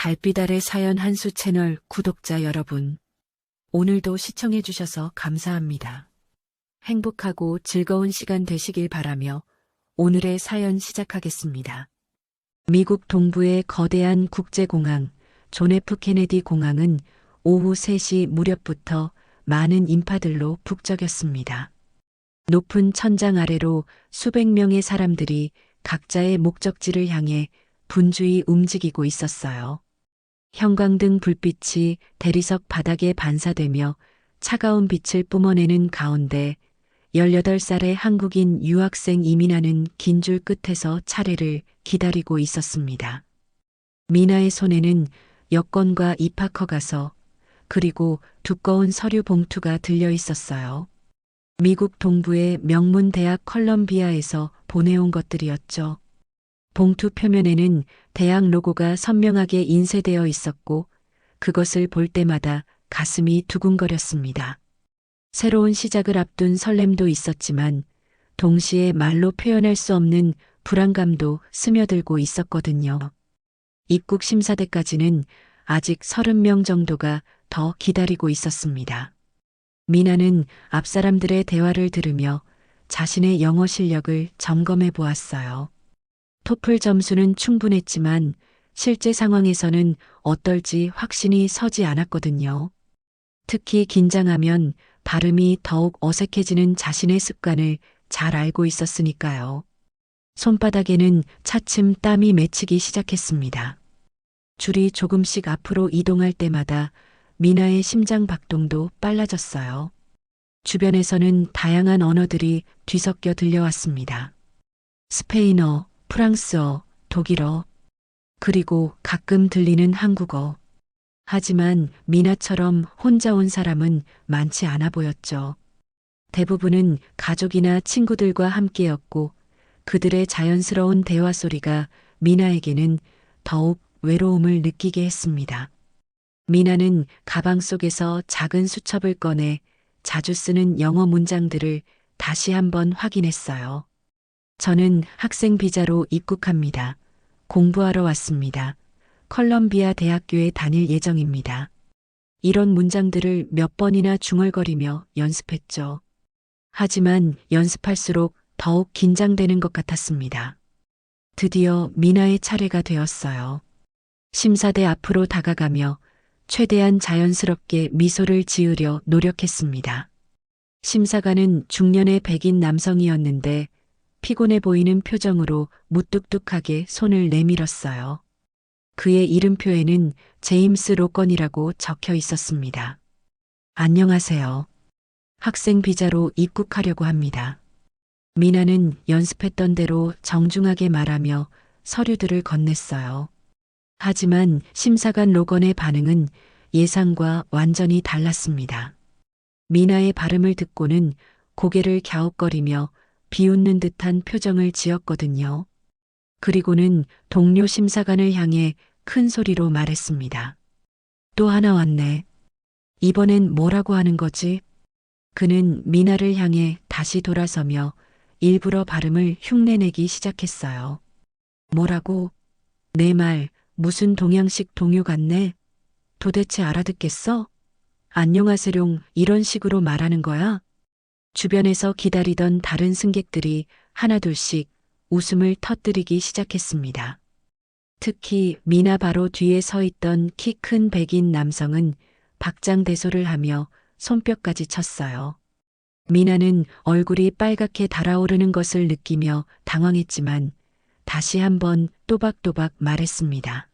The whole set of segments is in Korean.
달빛 아래 사연 한수 채널 구독자 여러분, 오늘도 시청해주셔서 감사합니다. 행복하고 즐거운 시간 되시길 바라며 오늘의 사연 시작하겠습니다. 미국 동부의 거대한 국제공항, 존 F 케네디 공항은 오후 3시 무렵부터 많은 인파들로 북적였습니다. 높은 천장 아래로 수백 명의 사람들이 각자의 목적지를 향해 분주히 움직이고 있었어요. 형광등 불빛이 대리석 바닥에 반사되며 차가운 빛을 뿜어내는 가운데 18살의 한국인 유학생 이민아는 긴 줄 끝에서 차례를 기다리고 있었습니다. 미나의 손에는 여권과 입학허가서 그리고 두꺼운 서류 봉투가 들려 있었어요. 미국 동부의 명문 대학 컬럼비아에서 보내온 것들이었죠. 봉투 표면에는 대학 로고가 선명하게 인쇄되어 있었고 그것을 볼 때마다 가슴이 두근거렸습니다. 새로운 시작을 앞둔 설렘도 있었지만 동시에 말로 표현할 수 없는 불안감도 스며들고 있었거든요. 입국 심사대까지는 아직 30명 정도가 더 기다리고 있었습니다. 미나는 앞 사람들의 대화를 들으며 자신의 영어 실력을 점검해 보았어요. 토플 점수는 충분했지만 실제 상황에서는 어떨지 확신이 서지 않았거든요. 특히 긴장하면 발음이 더욱 어색해지는 자신의 습관을 잘 알고 있었으니까요. 손바닥에는 차츰 땀이 맺히기 시작했습니다. 줄이 조금씩 앞으로 이동할 때마다 미나의 심장 박동도 빨라졌어요. 주변에서는 다양한 언어들이 뒤섞여 들려왔습니다. 스페인어, 프랑스어, 독일어, 그리고 가끔 들리는 한국어. 하지만 미나처럼 혼자 온 사람은 많지 않아 보였죠. 대부분은 가족이나 친구들과 함께였고 그들의 자연스러운 대화 소리가 미나에게는 더욱 외로움을 느끼게 했습니다. 미나는 가방 속에서 작은 수첩을 꺼내 자주 쓰는 영어 문장들을 다시 한번 확인했어요. 저는 학생 비자로 입국합니다. 공부하러 왔습니다. 컬럼비아 대학교에 다닐 예정입니다. 이런 문장들을 몇 번이나 중얼거리며 연습했죠. 하지만 연습할수록 더욱 긴장되는 것 같았습니다. 드디어 미나의 차례가 되었어요. 심사대 앞으로 다가가며 최대한 자연스럽게 미소를 지으려 노력했습니다. 심사관은 중년의 백인 남성이었는데 피곤해 보이는 표정으로 무뚝뚝하게 손을 내밀었어요. 그의 이름표에는 제임스 로건이라고 적혀 있었습니다. 안녕하세요. 학생 비자로 입국하려고 합니다. 미나는 연습했던 대로 정중하게 말하며 서류들을 건넸어요. 하지만 심사관 로건의 반응은 예상과 완전히 달랐습니다. 미나의 발음을 듣고는 고개를 갸웃거리며 비웃는 듯한 표정을 지었거든요. 그리고는 동료 심사관을 향해 큰 소리로 말했습니다. 또 하나 왔네. 이번엔 뭐라고 하는 거지? 그는 미나를 향해 다시 돌아서며 일부러 발음을 흉내내기 시작했어요. 뭐라고? 내 말 무슨 동양식 동요 같네? 도대체 알아듣겠어? 안녕하세룡 이런 식으로 말하는 거야? 주변에서 기다리던 다른 승객들이 하나둘씩 웃음을 터뜨리기 시작했습니다. 특히 미나 바로 뒤에 서 있던 키 큰 백인 남성은 박장대소를 하며 손뼉까지 쳤어요. 미나는 얼굴이 빨갛게 달아오르는 것을 느끼며 당황했지만 다시 한번 또박또박 말했습니다.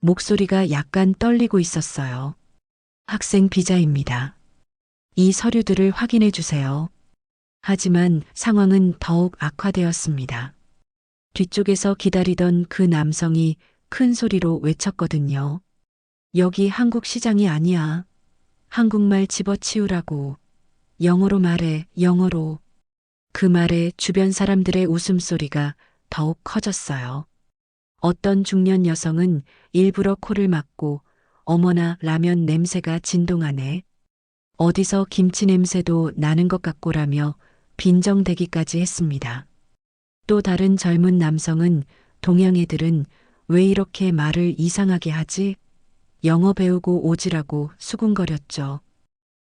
목소리가 약간 떨리고 있었어요. 학생 비자입니다. 이 서류들을 확인해 주세요. 하지만 상황은 더욱 악화되었습니다. 뒤쪽에서 기다리던 그 남성이 큰 소리로 외쳤거든요. 여기 한국 시장이 아니야. 한국말 집어치우라고. 영어로 말해, 영어로. 그 말에 주변 사람들의 웃음소리가 더욱 커졌어요. 어떤 중년 여성은 일부러 코를 막고 어머나 라면 냄새가 진동하네. 어디서 김치 냄새도 나는 것 같고라며 빈정대기까지 했습니다. 또 다른 젊은 남성은 동양 애들은 왜 이렇게 말을 이상하게 하지? 영어 배우고 오지라고 수군거렸죠.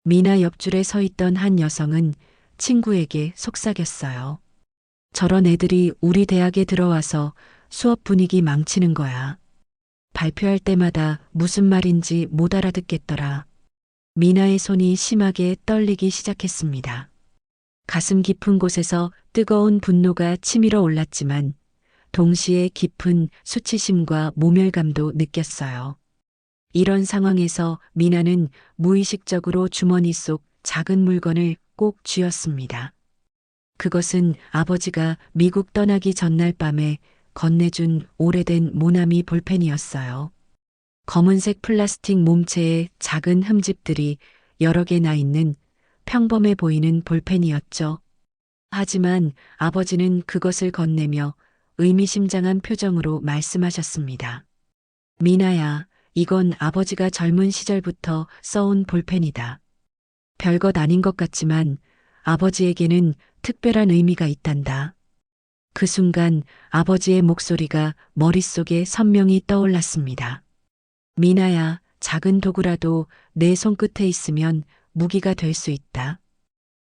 미나 옆줄에 서 있던 한 여성은 친구에게 속삭였어요. 저런 애들이 우리 대학에 들어와서 수업 분위기 망치는 거야. 발표할 때마다 무슨 말인지 못 알아듣겠더라. 미나의 손이 심하게 떨리기 시작했습니다. 가슴 깊은 곳에서 뜨거운 분노가 치밀어 올랐지만 동시에 깊은 수치심과 모멸감도 느꼈어요. 이런 상황에서 미나는 무의식적으로 주머니 속 작은 물건을 꼭 쥐었습니다. 그것은 아버지가 미국 떠나기 전날 밤에 건네준 오래된 모나미 볼펜이었어요. 검은색 플라스틱 몸체에 작은 흠집들이 여러 개 나 있는 평범해 보이는 볼펜이었죠. 하지만 아버지는 그것을 건네며 의미심장한 표정으로 말씀하셨습니다. 미나야, 이건 아버지가 젊은 시절부터 써온 볼펜이다. 별것 아닌 것 같지만 아버지에게는 특별한 의미가 있단다. 그 순간 아버지의 목소리가 머릿속에 선명히 떠올랐습니다. 미나야, 작은 도구라도 내 손끝에 있으면 무기가 될 수 있다.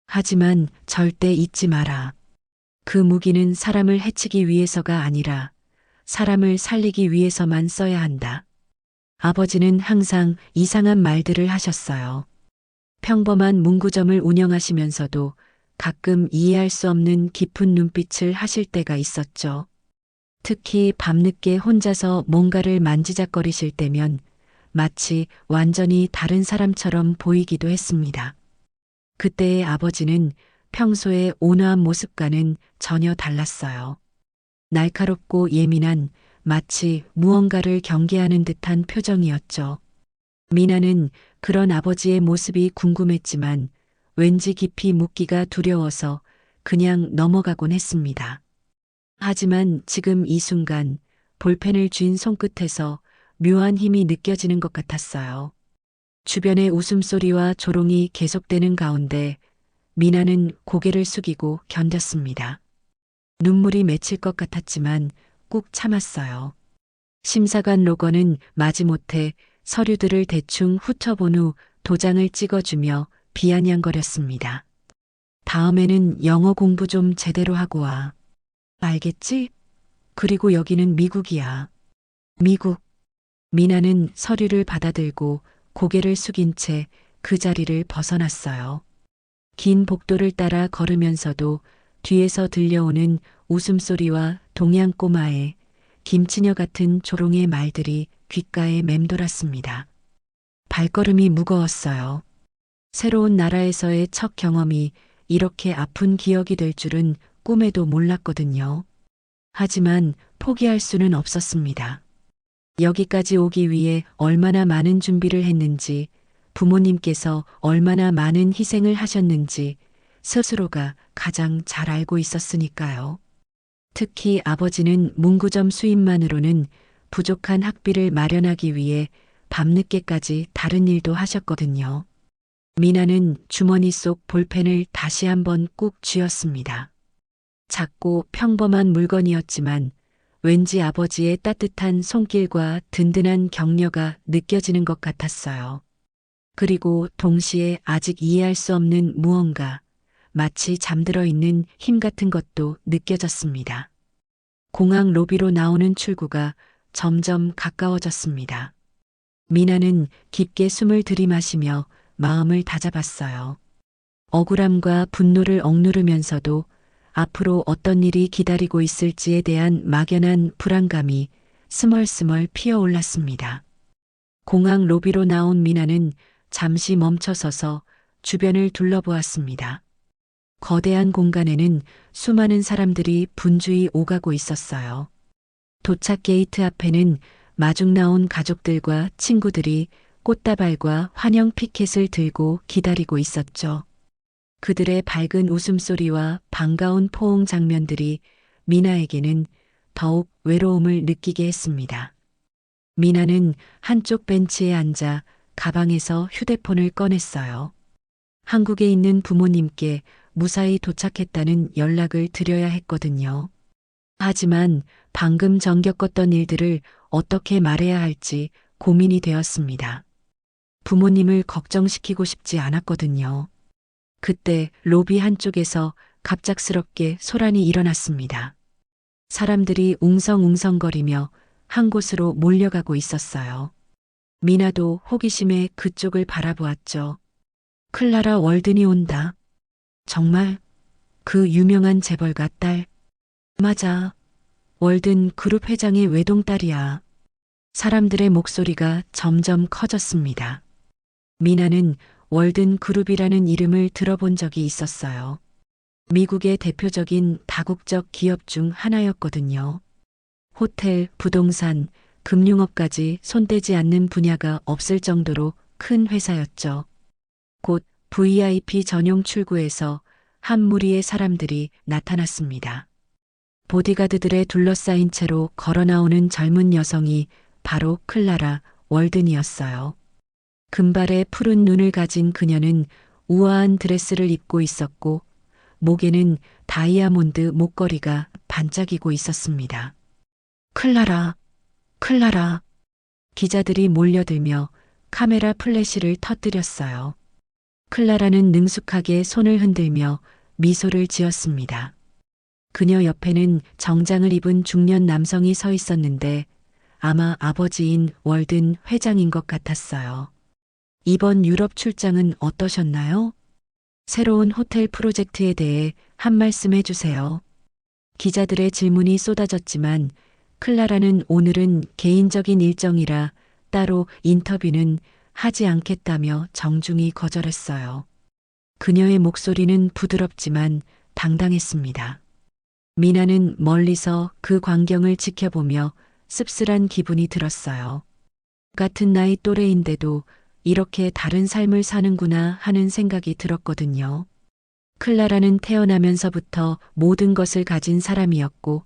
하지만 절대 잊지 마라. 그 무기는 사람을 해치기 위해서가 아니라 사람을 살리기 위해서만 써야 한다. 아버지는 항상 이상한 말들을 하셨어요. 평범한 문구점을 운영하시면서도 가끔 이해할 수 없는 깊은 눈빛을 하실 때가 있었죠. 특히 밤늦게 혼자서 뭔가를 만지작거리실 때면 마치 완전히 다른 사람처럼 보이기도 했습니다. 그때의 아버지는 평소의 온화한 모습과는 전혀 달랐어요. 날카롭고 예민한 마치 무언가를 경계하는 듯한 표정이었죠. 미나는 그런 아버지의 모습이 궁금했지만 왠지 깊이 묻기가 두려워서 그냥 넘어가곤 했습니다. 하지만 지금 이 순간 볼펜을 쥔 손끝에서 묘한 힘이 느껴지는 것 같았어요. 주변의 웃음소리와 조롱이 계속되는 가운데 미나는 고개를 숙이고 견뎠습니다. 눈물이 맺힐 것 같았지만 꾹 참았어요. 심사관 로건은 마지못해 서류들을 대충 훑어본 후 도장을 찍어주며 비아냥거렸습니다. 다음에는 영어 공부 좀 제대로 하고 와. 알겠지? 그리고 여기는 미국이야. 미국. 미나는 서류를 받아들고 고개를 숙인 채 그 자리를 벗어났어요. 긴 복도를 따라 걸으면서도 뒤에서 들려오는 웃음소리와 동양 꼬마의 김치녀 같은 조롱의 말들이 귓가에 맴돌았습니다. 발걸음이 무거웠어요. 새로운 나라에서의 첫 경험이 이렇게 아픈 기억이 될 줄은 꿈에도 몰랐거든요. 하지만 포기할 수는 없었습니다. 여기까지 오기 위해 얼마나 많은 준비를 했는지, 부모님께서 얼마나 많은 희생을 하셨는지 스스로가 가장 잘 알고 있었으니까요. 특히 아버지는 문구점 수입만으로는 부족한 학비를 마련하기 위해 밤늦게까지 다른 일도 하셨거든요. 미나는 주머니 속 볼펜을 다시 한번 꾹 쥐었습니다. 작고 평범한 물건이었지만 왠지 아버지의 따뜻한 손길과 든든한 격려가 느껴지는 것 같았어요. 그리고 동시에 아직 이해할 수 없는 무언가, 마치 잠들어 있는 힘 같은 것도 느껴졌습니다. 공항 로비로 나오는 출구가 점점 가까워졌습니다. 미나는 깊게 숨을 들이마시며 마음을 다잡았어요. 억울함과 분노를 억누르면서도 앞으로 어떤 일이 기다리고 있을지에 대한 막연한 불안감이 스멀스멀 피어올랐습니다. 공항 로비로 나온 미나는 잠시 멈춰서서 주변을 둘러보았습니다. 거대한 공간에는 수많은 사람들이 분주히 오가고 있었어요. 도착 게이트 앞에는 마중 나온 가족들과 친구들이 꽃다발과 환영 피켓을 들고 기다리고 있었죠. 그들의 밝은 웃음소리와 반가운 포옹 장면들이 미나에게는 더욱 외로움을 느끼게 했습니다. 미나는 한쪽 벤치에 앉아 가방에서 휴대폰을 꺼냈어요. 한국에 있는 부모님께 무사히 도착했다는 연락을 드려야 했거든요. 하지만 방금 전 겪었던 일들을 어떻게 말해야 할지 고민이 되었습니다. 부모님을 걱정시키고 싶지 않았거든요. 그때 로비 한쪽에서 갑작스럽게 소란이 일어났습니다. 사람들이 웅성웅성거리며 한 곳으로 몰려가고 있었어요. 미나도 호기심에 그쪽을 바라보았죠. 클라라 월든이 온다. 정말? 그 유명한 재벌가 딸. 맞아. 월든 그룹 회장의 외동딸이야. 사람들의 목소리가 점점 커졌습니다. 미나는 월든 그룹이라는 이름을 들어본 적이 있었어요. 미국의 대표적인 다국적 기업 중 하나였거든요. 호텔, 부동산, 금융업까지 손대지 않는 분야가 없을 정도로 큰 회사였죠. 곧 VIP 전용 출구에서 한 무리의 사람들이 나타났습니다. 보디가드들에 둘러싸인 채로 걸어 나오는 젊은 여성이 바로 클라라 월든이었어요. 금발의 푸른 눈을 가진 그녀는 우아한 드레스를 입고 있었고 목에는 다이아몬드 목걸이가 반짝이고 있었습니다. 클라라, 클라라. 기자들이 몰려들며 카메라 플래시를 터뜨렸어요. 클라라는 능숙하게 손을 흔들며 미소를 지었습니다. 그녀 옆에는 정장을 입은 중년 남성이 서 있었는데 아마 아버지인 월든 회장인 것 같았어요. 이번 유럽 출장은 어떠셨나요? 새로운 호텔 프로젝트에 대해 한 말씀 해주세요. 기자들의 질문이 쏟아졌지만 클라라는 오늘은 개인적인 일정이라 따로 인터뷰는 하지 않겠다며 정중히 거절했어요. 그녀의 목소리는 부드럽지만 당당했습니다. 미나는 멀리서 그 광경을 지켜보며 씁쓸한 기분이 들었어요. 같은 나이 또래인데도 이렇게 다른 삶을 사는구나 하는 생각이 들었거든요. 클라라는 태어나면서부터 모든 것을 가진 사람이었고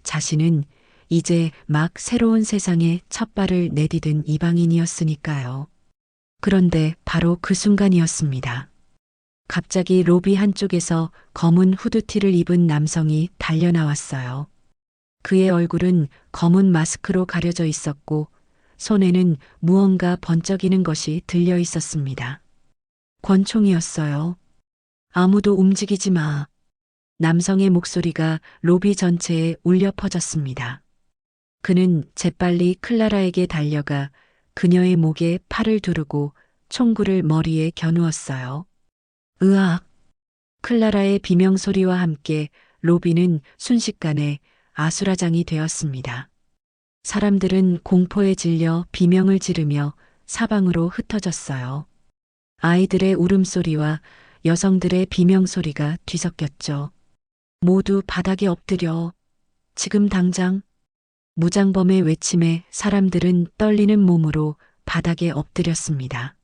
자신은 이제 막 새로운 세상에 첫 발을 내디딘 이방인이었으니까요. 그런데 바로 그 순간이었습니다. 갑자기 로비 한쪽에서 검은 후드티를 입은 남성이 달려나왔어요. 그의 얼굴은 검은 마스크로 가려져 있었고 손에는 무언가 번쩍이는 것이 들려 있었습니다. 권총이었어요. 아무도 움직이지 마. 남성의 목소리가 로비 전체에 울려 퍼졌습니다. 그는 재빨리 클라라에게 달려가 그녀의 목에 팔을 두르고 총구를 머리에 겨누었어요. 으악! 클라라의 비명소리와 함께 로비는 순식간에 아수라장이 되었습니다. 사람들은 공포에 질려 비명을 지르며 사방으로 흩어졌어요. 아이들의 울음소리와 여성들의 비명소리가 뒤섞였죠. 모두 바닥에 엎드려. 지금 당장. 무장범의 외침에 사람들은 떨리는 몸으로 바닥에 엎드렸습니다.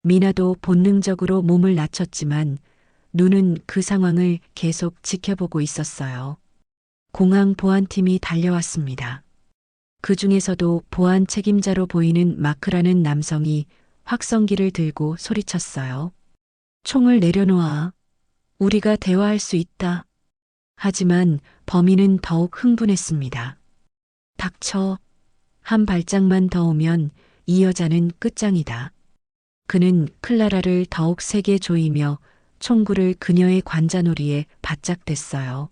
미나도 본능적으로 몸을 낮췄지만 눈은 그 상황을 계속 지켜보고 있었어요. 공항 보안팀이 달려왔습니다. 그 중에서도 보안 책임자로 보이는 마크라는 남성이 확성기를 들고 소리쳤어요. 총을 내려놓아. 우리가 대화할 수 있다. 하지만 범인은 더욱 흥분했습니다. 닥쳐. 한 발짝만 더 오면 이 여자는 끝장이다. 그는 클라라를 더욱 세게 조이며 총구를 그녀의 관자놀이에 바짝 댔어요.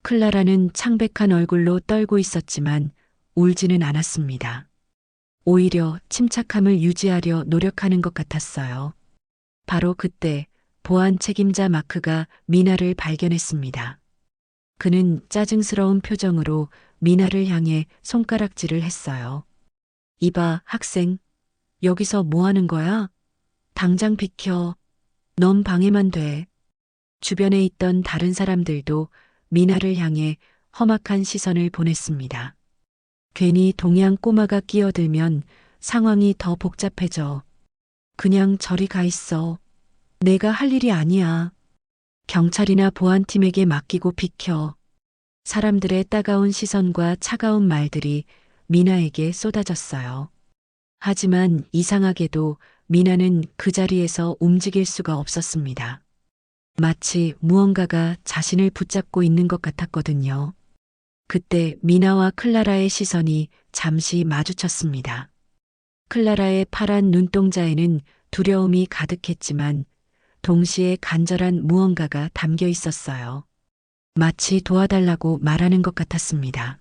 클라라는 창백한 얼굴로 떨고 있었지만 울지는 않았습니다. 오히려 침착함을 유지하려 노력하는 것 같았어요. 바로 그때 보안 책임자 마크가 미나를 발견했습니다. 그는 짜증스러운 표정으로 미나를 향해 손가락질을 했어요. 이봐, 학생. 여기서 뭐 하는 거야? 당장 비켜. 넌 방해만 돼. 주변에 있던 다른 사람들도 미나를 향해 험악한 시선을 보냈습니다. 괜히 동양 꼬마가 끼어들면 상황이 더 복잡해져. 그냥 저리 가 있어. 내가 할 일이 아니야. 경찰이나 보안팀에게 맡기고 비켜. 사람들의 따가운 시선과 차가운 말들이 미나에게 쏟아졌어요. 하지만 이상하게도 미나는 그 자리에서 움직일 수가 없었습니다. 마치 무언가가 자신을 붙잡고 있는 것 같았거든요. 그때 미나와 클라라의 시선이 잠시 마주쳤습니다. 클라라의 파란 눈동자에는 두려움이 가득했지만 동시에 간절한 무언가가 담겨 있었어요. 마치 도와달라고 말하는 것 같았습니다.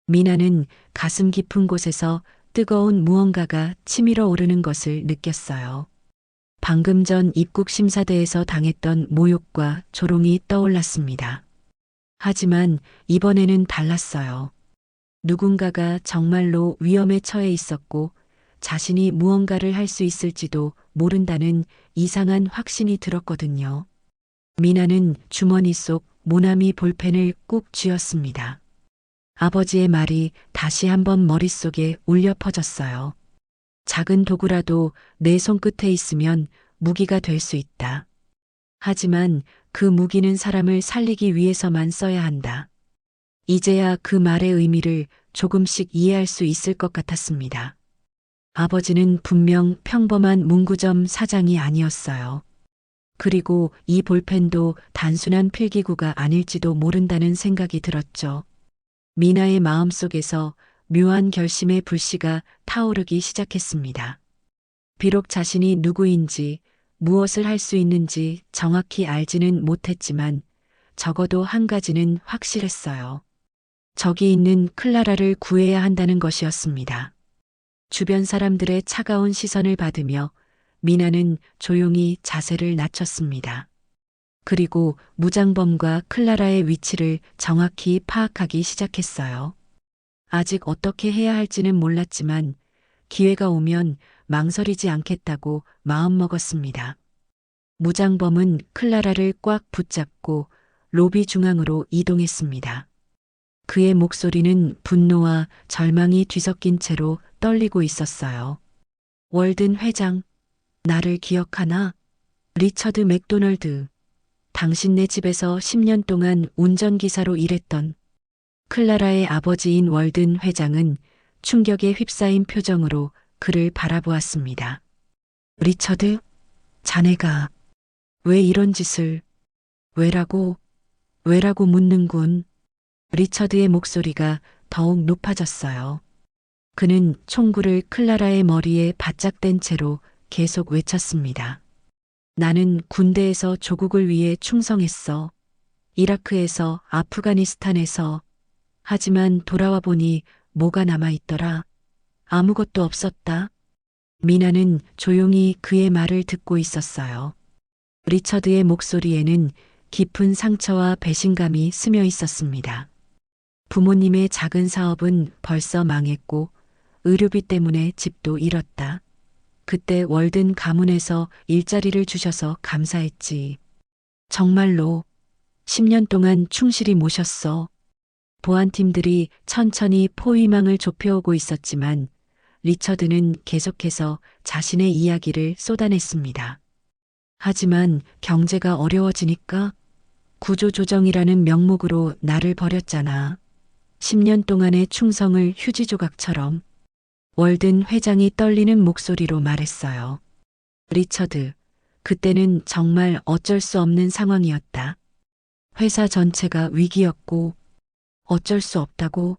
미나는 가슴 깊은 곳에서 뜨거운 무언가가 치밀어 오르는 것을 느꼈어요. 방금 전 입국 심사대에서 당했던 모욕과 조롱이 떠올랐습니다. 하지만 이번에는 달랐어요. 누군가가 정말로 위험에 처해 있었고 자신이 무언가를 할 수 있을지도 모른다는 이상한 확신이 들었거든요. 미나는 주머니 속 모나미 볼펜을 꾹 쥐었습니다. 아버지의 말이 다시 한번 머릿속에 울려 퍼졌어요. 작은 도구라도 내 손끝에 있으면 무기가 될 수 있다. 하지만 그 무기는 사람을 살리기 위해서만 써야 한다. 이제야 그 말의 의미를 조금씩 이해할 수 있을 것 같았습니다. 아버지는 분명 평범한 문구점 사장이 아니었어요. 그리고 이 볼펜도 단순한 필기구가 아닐지도 모른다는 생각이 들었죠. 미나의 마음속에서 묘한 결심의 불씨가 타오르기 시작했습니다. 비록 자신이 누구인지 무엇을 할 수 있는지 정확히 알지는 못했지만 적어도 한 가지는 확실했어요. 저기 있는 클라라를 구해야 한다는 것이었습니다. 주변 사람들의 차가운 시선을 받으며 미나는 조용히 자세를 낮췄습니다. 그리고 무장범과 클라라의 위치를 정확히 파악하기 시작했어요. 아직 어떻게 해야 할지는 몰랐지만 기회가 오면 망설이지 않겠다고 마음먹었습니다. 무장범은 클라라를 꽉 붙잡고 로비 중앙으로 이동했습니다. 그의 목소리는 분노와 절망이 뒤섞인 채로 떨리고 있었어요. 월든 회장, 나를 기억하나? 리처드 맥도널드. 당신네 집에서 10년 동안 운전기사로 일했던 클라라의 아버지인 월든 회장은 충격에 휩싸인 표정으로 그를 바라보았습니다. 리처드, 자네가 왜 이런 짓을, 왜라고 묻는군. 리처드의 목소리가 더욱 높아졌어요. 그는 총구를 클라라의 머리에 바짝 댄 채로 계속 외쳤습니다. 나는 군대에서 조국을 위해 충성했어. 이라크에서, 아프가니스탄에서. 하지만 돌아와 보니 뭐가 남아있더라. 아무것도 없었다. 미나는 조용히 그의 말을 듣고 있었어요. 리처드의 목소리에는 깊은 상처와 배신감이 스며 있었습니다. 부모님의 작은 사업은 벌써 망했고 의료비 때문에 집도 잃었다. 그때 월든 가문에서 일자리를 주셔서 감사했지. 정말로 10년 동안 충실히 모셨어. 보안팀들이 천천히 포위망을 좁혀오고 있었지만 리처드는 계속해서 자신의 이야기를 쏟아냈습니다. 하지만 경제가 어려워지니까 구조조정이라는 명목으로 나를 버렸잖아. 10년 동안의 충성을 휴지 조각처럼. 월든 회장이 떨리는 목소리로 말했어요. 리처드, 그때는 정말 어쩔 수 없는 상황이었다. 회사 전체가 위기였고 어쩔 수 없다고.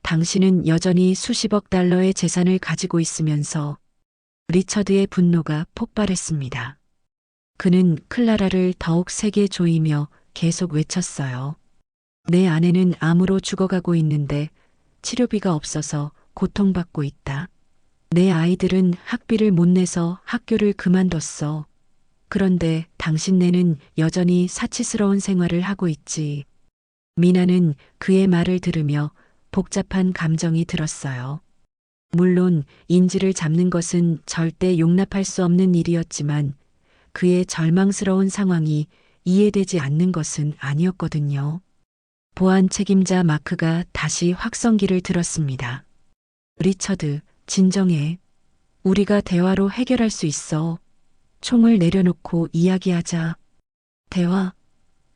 당신은 여전히 수십억 달러의 재산을 가지고 있으면서 리처드의 분노가 폭발했습니다. 그는 클라라를 더욱 세게 조이며 계속 외쳤어요. 내 아내는 암으로 죽어가고 있는데 치료비가 없어서 고통받고 있다. 내 아이들은 학비를 못 내서 학교를 그만뒀어. 그런데 당신네는 여전히 사치스러운 생활을 하고 있지. 미나는 그의 말을 들으며 복잡한 감정이 들었어요. 물론 인지를 잡는 것은 절대 용납할 수 없는 일이었지만 그의 절망스러운 상황이 이해되지 않는 것은 아니었거든요. 보안 책임자 마크가 다시 확성기를 들었습니다. 리처드, 진정해. 우리가 대화로 해결할 수 있어. 총을 내려놓고 이야기하자. 대화?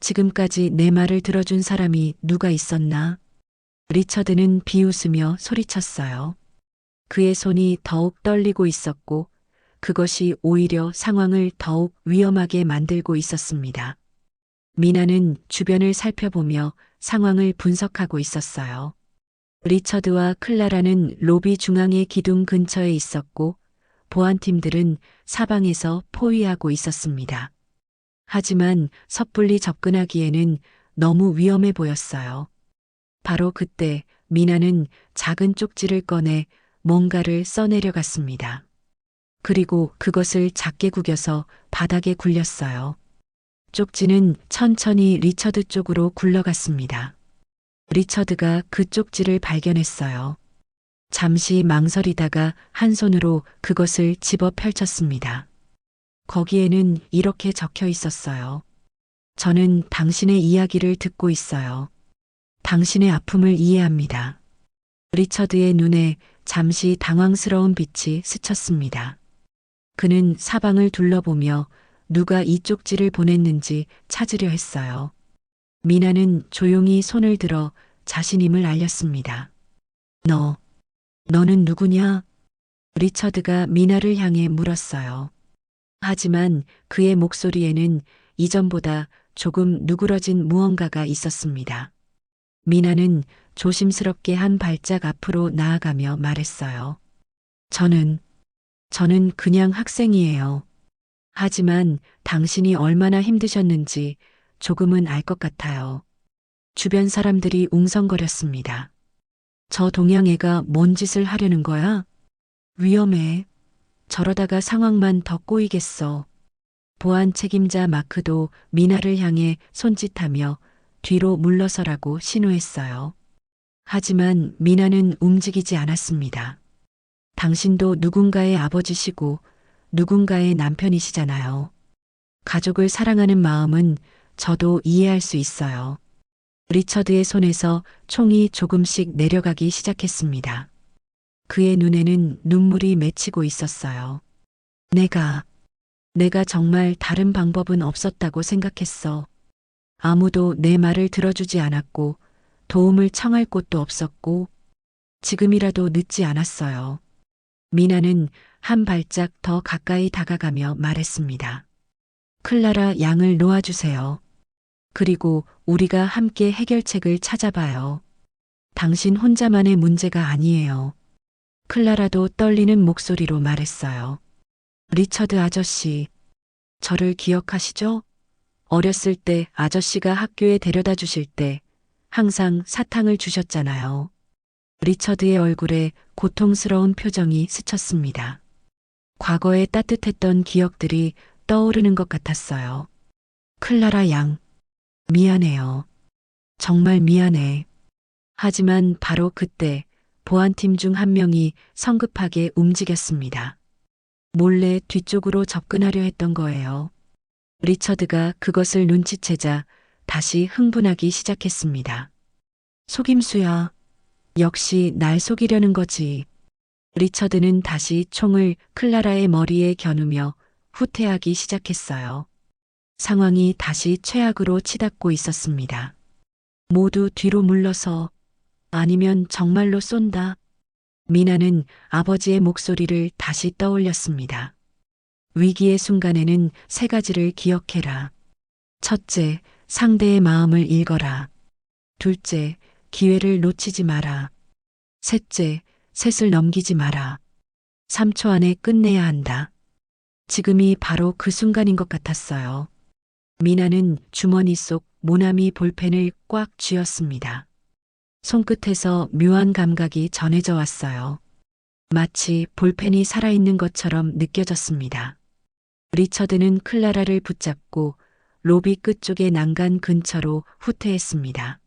지금까지 내 말을 들어준 사람이 누가 있었나? 리처드는 비웃으며 소리쳤어요. 그의 손이 더욱 떨리고 있었고 그것이 오히려 상황을 더욱 위험하게 만들고 있었습니다. 미나는 주변을 살펴보며 상황을 분석하고 있었어요. 리처드와 클라라는 로비 중앙의 기둥 근처에 있었고 보안팀들은 사방에서 포위하고 있었습니다. 하지만 섣불리 접근하기에는 너무 위험해 보였어요. 바로 그때 미나는 작은 쪽지를 꺼내 뭔가를 써내려갔습니다. 그리고 그것을 작게 구겨서 바닥에 굴렸어요. 쪽지는 천천히 리처드 쪽으로 굴러갔습니다. 리처드가 그 쪽지를 발견했어요. 잠시 망설이다가 한 손으로 그것을 집어 펼쳤습니다. 거기에는 이렇게 적혀 있었어요. 저는 당신의 이야기를 듣고 있어요. 당신의 아픔을 이해합니다. 리처드의 눈에 잠시 당황스러운 빛이 스쳤습니다. 그는 사방을 둘러보며 누가 이 쪽지를 보냈는지 찾으려 했어요. 미나는 조용히 손을 들어 자신임을 알렸습니다. 너는 누구냐? 리처드가 미나를 향해 물었어요. 하지만 그의 목소리에는 이전보다 조금 누그러진 무언가가 있었습니다. 미나는 조심스럽게 한 발짝 앞으로 나아가며 말했어요. 저는 그냥 학생이에요. 하지만 당신이 얼마나 힘드셨는지 조금은 알 것 같아요. 주변 사람들이 웅성거렸습니다. 저 동양애가 뭔 짓을 하려는 거야? 위험해. 저러다가 상황만 더 꼬이겠어. 보안 책임자 마크도 미나를 향해 손짓하며 뒤로 물러서라고 신호했어요. 하지만 미나는 움직이지 않았습니다. 당신도 누군가의 아버지시고 누군가의 남편이시잖아요. 가족을 사랑하는 마음은 저도 이해할 수 있어요. 리처드의 손에서 총이 조금씩 내려가기 시작했습니다. 그의 눈에는 눈물이 맺히고 있었어요. 내가 정말 다른 방법은 없었다고 생각했어. 아무도 내 말을 들어주지 않았고 도움을 청할 곳도 없었고 지금이라도 늦지 않았어요. 미나는 한 발짝 더 가까이 다가가며 말했습니다. 클라라 양을 놓아주세요. 그리고 우리가 함께 해결책을 찾아봐요. 당신 혼자만의 문제가 아니에요. 클라라도 떨리는 목소리로 말했어요. 리처드 아저씨, 저를 기억하시죠? 어렸을 때 아저씨가 학교에 데려다 주실 때 항상 사탕을 주셨잖아요. 리처드의 얼굴에 고통스러운 표정이 스쳤습니다. 과거의 따뜻했던 기억들이 떠오르는 것 같았어요. 클라라 양, 미안해요. 정말 미안해. 하지만 바로 그때 보안팀 중 한 명이 성급하게 움직였습니다. 몰래 뒤쪽으로 접근하려 했던 거예요. 리처드가 그것을 눈치채자 다시 흥분하기 시작했습니다. 속임수야. 역시 날 속이려는 거지. 리처드는 다시 총을 클라라의 머리에 겨누며 후퇴하기 시작했어요. 상황이 다시 최악으로 치닫고 있었습니다. 모두 뒤로 물러서 아니면 정말로 쏜다. 미나는 아버지의 목소리를 다시 떠올렸습니다. 위기의 순간에는 세 가지를 기억해라. 첫째, 상대의 마음을 읽어라. 둘째, 기회를 놓치지 마라. 셋째, 셋을 넘기지 마라. 3초 안에 끝내야 한다. 지금이 바로 그 순간인 것 같았어요. 미나는 주머니 속 모나미 볼펜을 꽉 쥐었습니다. 손끝에서 묘한 감각이 전해져 왔어요. 마치 볼펜이 살아있는 것처럼 느껴졌습니다. 리처드는 클라라를 붙잡고 로비 끝쪽의 난간 근처로 후퇴했습니다.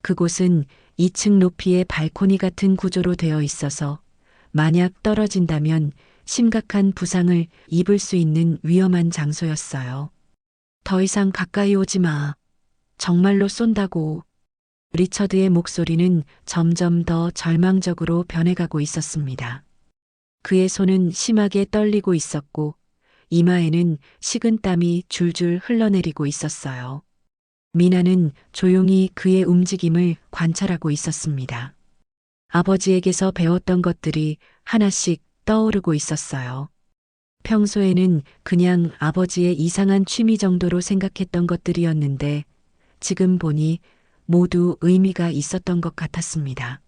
그곳은 2층 높이의 발코니 같은 구조로 되어 있어서 만약 떨어진다면 심각한 부상을 입을 수 있는 위험한 장소였어요. 더 이상 가까이 오지 마. 정말로 쏜다고. 리처드의 목소리는 점점 더 절망적으로 변해가고 있었습니다. 그의 손은 심하게 떨리고 있었고 이마에는 식은땀이 줄줄 흘러내리고 있었어요. 미나는 조용히 그의 움직임을 관찰하고 있었습니다. 아버지에게서 배웠던 것들이 하나씩 떠오르고 있었어요. 평소에는 그냥 아버지의 이상한 취미 정도로 생각했던 것들이었는데 지금 보니 모두 의미가 있었던 것 같았습니다.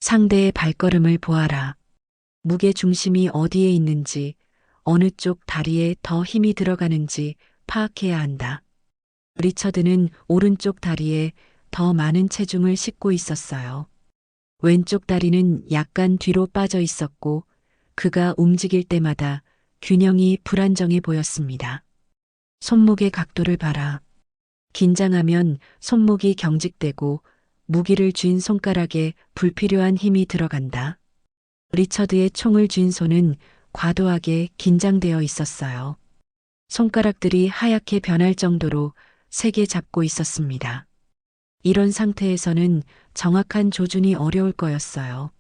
상대의 발걸음을 보아라. 무게 중심이 어디에 있는지, 어느 쪽 다리에 더 힘이 들어가는지 파악해야 한다. 리처드는 오른쪽 다리에 더 많은 체중을 싣고 있었어요. 왼쪽 다리는 약간 뒤로 빠져 있었고 그가 움직일 때마다 균형이 불안정해 보였습니다. 손목의 각도를 봐라. 긴장하면 손목이 경직되고 무기를 쥔 손가락에 불필요한 힘이 들어간다. 리처드의 총을 쥔 손은 과도하게 긴장되어 있었어요. 손가락들이 하얗게 변할 정도로 세게 잡고 있었습니다. 이런 상태에서는 정확한 조준이 어려울 거였어요.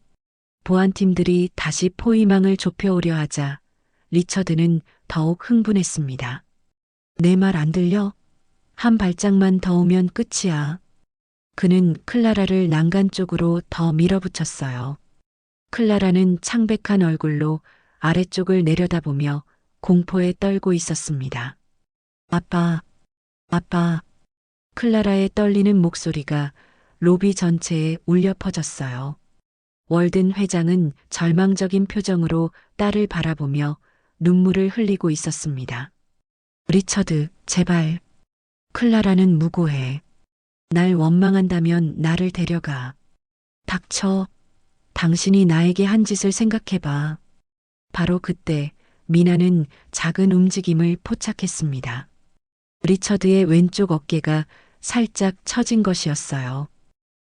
보안팀들이 다시 포위망을 좁혀오려 하자 리처드는 더욱 흥분했습니다. 내 말 안 들려? 한 발짝만 더 오면 끝이야. 그는 클라라를 난간 쪽으로 더 밀어붙였어요. 클라라는 창백한 얼굴로 아래쪽을 내려다보며 공포에 떨고 있었습니다. 아빠, 아빠. 클라라의 떨리는 목소리가 로비 전체에 울려 퍼졌어요. 월든 회장은 절망적인 표정으로 딸을 바라보며 눈물을 흘리고 있었습니다. 리처드, 제발. 클라라는 무고해. 날 원망한다면 나를 데려가. 닥쳐. 당신이 나에게 한 짓을 생각해봐. 바로 그때 미나는 작은 움직임을 포착했습니다. 리처드의 왼쪽 어깨가 살짝 처진 것이었어요.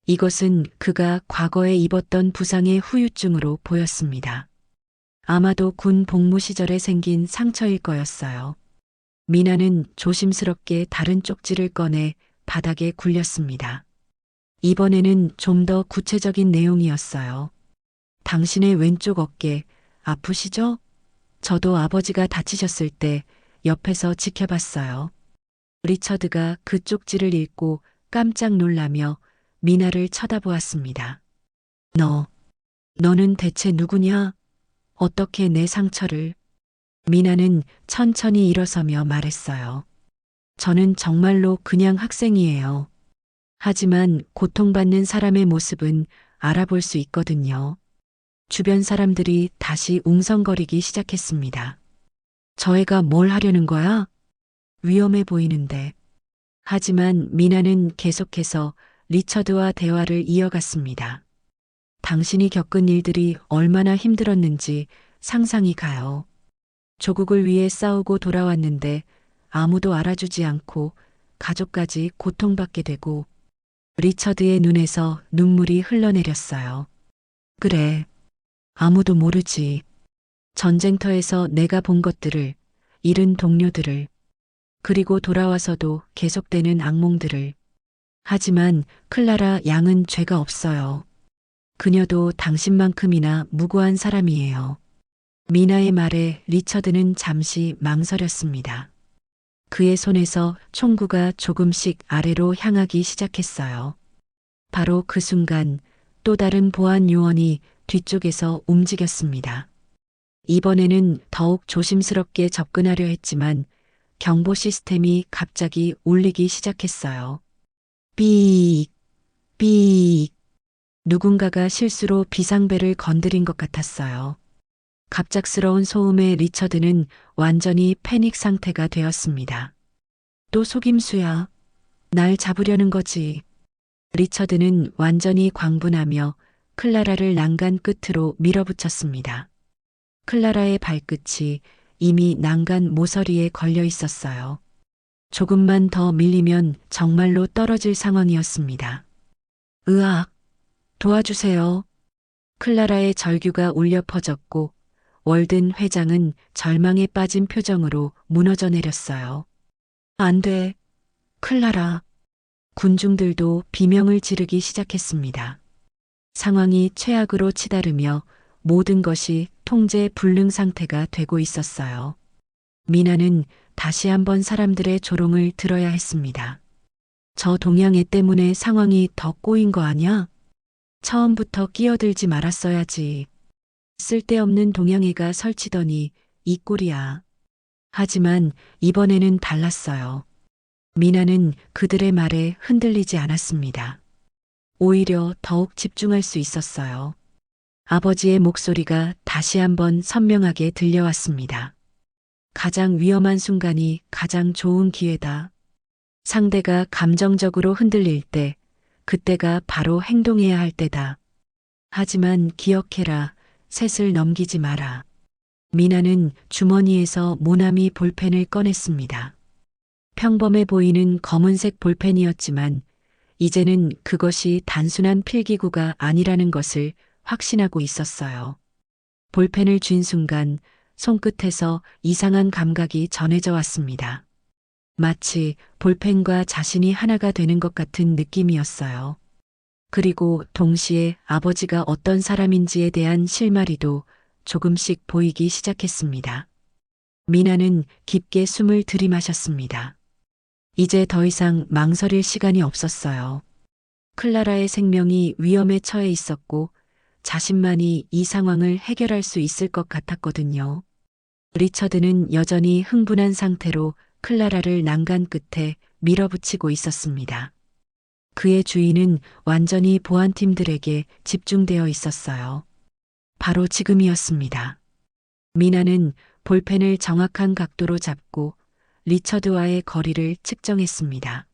이것은 그가 과거에 입었던 부상의 후유증으로 보였습니다. 아마도 군 복무 시절에 생긴 상처일 거였어요. 미나는 조심스럽게 다른 쪽지를 꺼내 바닥에 굴렸습니다. 이번에는 좀 더 구체적인 내용이었어요. 당신의 왼쪽 어깨 아프시죠? 저도 아버지가 다치셨을 때 옆에서 지켜봤어요. 리처드가 그 쪽지를 읽고 깜짝 놀라며 미나를 쳐다보았습니다. 너는 대체 누구냐? 어떻게 내 상처를? 미나는 천천히 일어서며 말했어요. 저는 정말로 그냥 학생이에요. 하지만 고통받는 사람의 모습은 알아볼 수 있거든요. 주변 사람들이 다시 웅성거리기 시작했습니다. 저 애가 뭘 하려는 거야? 위험해 보이는데. 하지만 미나는 계속해서 리처드와 대화를 이어갔습니다. 당신이 겪은 일들이 얼마나 힘들었는지 상상이 가요. 조국을 위해 싸우고 돌아왔는데 아무도 알아주지 않고 가족까지 고통받게 되고 리처드의 눈에서 눈물이 흘러내렸어요. 그래. 아무도 모르지. 전쟁터에서 내가 본 것들을, 잃은 동료들을, 그리고 돌아와서도 계속되는 악몽들을. 하지만 클라라 양은 죄가 없어요. 그녀도 당신만큼이나 무고한 사람이에요. 미나의 말에 리처드는 잠시 망설였습니다. 그의 손에서 총구가 조금씩 아래로 향하기 시작했어요. 바로 그 순간 또 다른 보안 요원이 뒤쪽에서 움직였습니다. 이번에는 더욱 조심스럽게 접근하려 했지만 경보 시스템이 갑자기 울리기 시작했어요. 삐익, 삐익. 누군가가 실수로 비상벨을 건드린 것 같았어요. 갑작스러운 소음에 리처드는 완전히 패닉 상태가 되었습니다. 또 속임수야. 날 잡으려는 거지. 리처드는 완전히 광분하며 클라라를 난간 끝으로 밀어붙였습니다. 클라라의 발끝이 이미 난간 모서리에 걸려 있었어요. 조금만 더 밀리면 정말로 떨어질 상황이었습니다. 으악! 도와주세요. 클라라의 절규가 울려 퍼졌고 월든 회장은 절망에 빠진 표정으로 무너져 내렸어요. 안 돼. 클라라. 군중들도 비명을 지르기 시작했습니다. 상황이 최악으로 치달으며 모든 것이 통제 불능 상태가 되고 있었어요. 미나는 다시 한번 사람들의 조롱을 들어야 했습니다. 저 동양애 때문에 상황이 더 꼬인 거 아냐? 처음부터 끼어들지 말았어야지. 쓸데없는 동양애가 설치더니 이 꼴이야. 하지만 이번에는 달랐어요. 미나는 그들의 말에 흔들리지 않았습니다. 오히려 더욱 집중할 수 있었어요. 아버지의 목소리가 다시 한번 선명하게 들려왔습니다. 가장 위험한 순간이 가장 좋은 기회다. 상대가 감정적으로 흔들릴 때, 그때가 바로 행동해야 할 때다. 하지만 기억해라. 셋을 넘기지 마라. 미나는 주머니에서 모나미 볼펜을 꺼냈습니다. 평범해 보이는 검은색 볼펜이었지만 이제는 그것이 단순한 필기구가 아니라는 것을 확신하고 있었어요. 볼펜을 쥔 순간 손끝에서 이상한 감각이 전해져 왔습니다. 마치 볼펜과 자신이 하나가 되는 것 같은 느낌이었어요. 그리고 동시에 아버지가 어떤 사람인지에 대한 실마리도 조금씩 보이기 시작했습니다. 미나는 깊게 숨을 들이마셨습니다. 이제 더 이상 망설일 시간이 없었어요. 클라라의 생명이 위험에 처해 있었고 자신만이 이 상황을 해결할 수 있을 것 같았거든요. 리처드는 여전히 흥분한 상태로 클라라를 난간 끝에 밀어붙이고 있었습니다. 그의 주의는 완전히 보안팀들에게 집중되어 있었어요. 바로 지금이었습니다. 미나는 볼펜을 정확한 각도로 잡고 리처드와의 거리를 측정했습니다.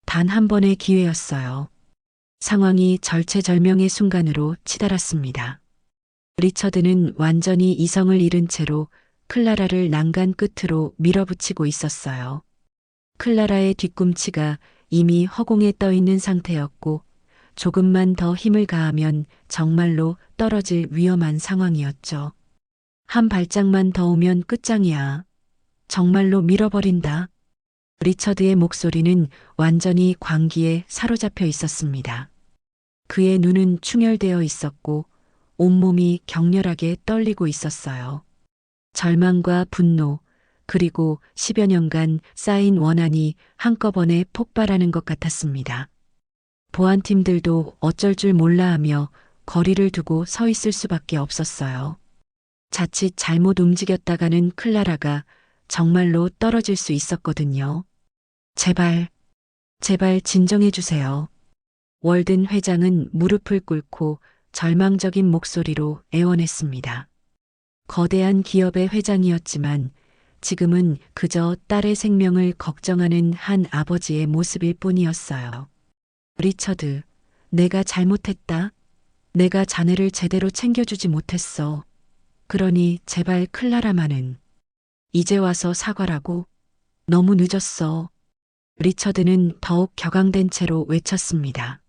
단 한 번의 기회였어요. 상황이 절체절명의 순간으로 치달았습니다. 리처드는 완전히 이성을 잃은 채로 클라라를 난간 끝으로 밀어붙이고 있었어요. 클라라의 뒤꿈치가 이미 허공에 떠 있는 상태였고 조금만 더 힘을 가하면 정말로 떨어질 위험한 상황이었죠. 한 발짝만 더 오면 끝장이야. 정말로 밀어버린다. 리처드의 목소리는 완전히 광기에 사로잡혀 있었습니다. 그의 눈은 충혈되어 있었고 온몸이 격렬하게 떨리고 있었어요. 절망과 분노, 그리고 10여 년간 쌓인 원한이 한꺼번에 폭발하는 것 같았습니다. 보안팀들도 어쩔 줄 몰라 하며 거리를 두고 서 있을 수밖에 없었어요. 자칫 잘못 움직였다가는 클라라가 정말로 떨어질 수 있었거든요. 제발, 제발 진정해 주세요. 월든 회장은 무릎을 꿇고 절망적인 목소리로 애원했습니다. 거대한 기업의 회장이었지만 지금은 그저 딸의 생명을 걱정하는 한 아버지의 모습일 뿐이었어요. 리처드, 내가 잘못했다. 내가 자네를 제대로 챙겨주지 못했어. 그러니 제발 클라라만은 이제 와서 사과라고. 너무 늦었어. 리처드는 더욱 격앙된 채로 외쳤습니다.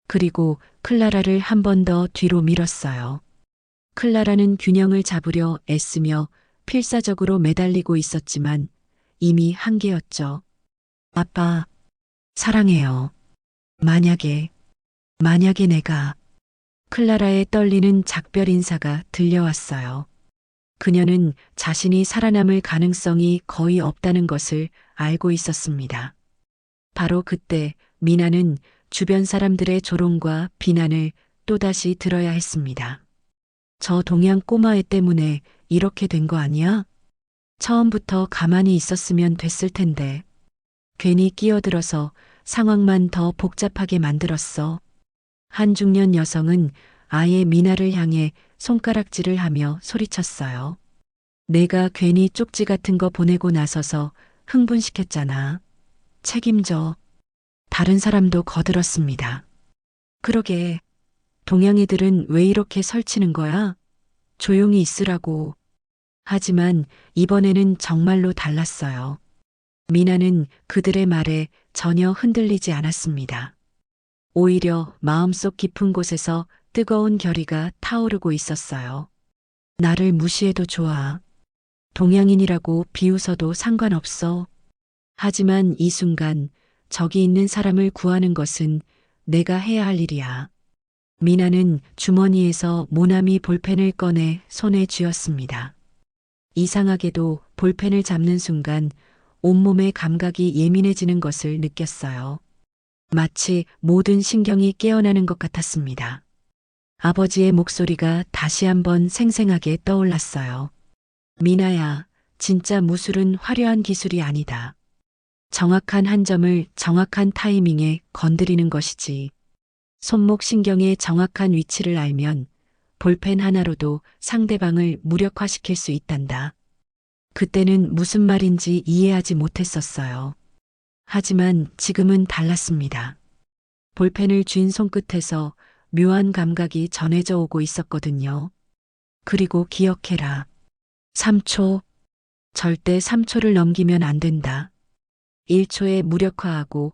그리고 클라라를 한 번 더 뒤로 밀었어요. 클라라는 균형을 잡으려 애쓰며 필사적으로 매달리고 있었지만 이미 한계였죠. 아빠, 사랑해요. 만약에 내가 클라라의 떨리는 작별 인사가 들려왔어요. 그녀는 자신이 살아남을 가능성이 거의 없다는 것을 알고 있었습니다. 바로 그때 미나는 주변 사람들의 조롱과 비난을 또다시 들어야 했습니다. 저 동양 꼬마애 때문에 이렇게 된 거 아니야? 처음부터 가만히 있었으면 됐을 텐데. 괜히 끼어들어서 상황만 더 복잡하게 만들었어. 한 중년 여성은 아예 미나를 향해 손가락질을 하며 소리쳤어요. 내가 괜히 쪽지 같은 거 보내고 나서서 흥분시켰잖아. 책임져. 다른 사람도 거들었습니다. 그러게, 동양 애들은 왜 이렇게 설치는 거야? 조용히 있으라고. 하지만 이번에는 정말로 달랐어요. 미나는 그들의 말에 전혀 흔들리지 않았습니다. 오히려 마음속 깊은 곳에서 뜨거운 결의가 타오르고 있었어요. 나를 무시해도 좋아. 동양인이라고 비웃어도 상관없어. 하지만 이 순간 저기 있는 사람을 구하는 것은 내가 해야 할 일이야. 미나는 주머니에서 모나미 볼펜을 꺼내 손에 쥐었습니다. 이상하게도 볼펜을 잡는 순간 온몸의 감각이 예민해지는 것을 느꼈어요. 마치 모든 신경이 깨어나는 것 같았습니다. 아버지의 목소리가 다시 한번 생생하게 떠올랐어요. 미나야, 진짜 무술은 화려한 기술이 아니다. 정확한 한 점을 정확한 타이밍에 건드리는 것이지. 손목 신경의 정확한 위치를 알면 볼펜 하나로도 상대방을 무력화시킬 수 있단다. 그때는 무슨 말인지 이해하지 못했었어요. 하지만 지금은 달랐습니다. 볼펜을 쥔 손끝에서 묘한 감각이 전해져 오고 있었거든요. 그리고 기억해라. 3초. 절대 3초를 넘기면 안 된다. 1초에 무력화하고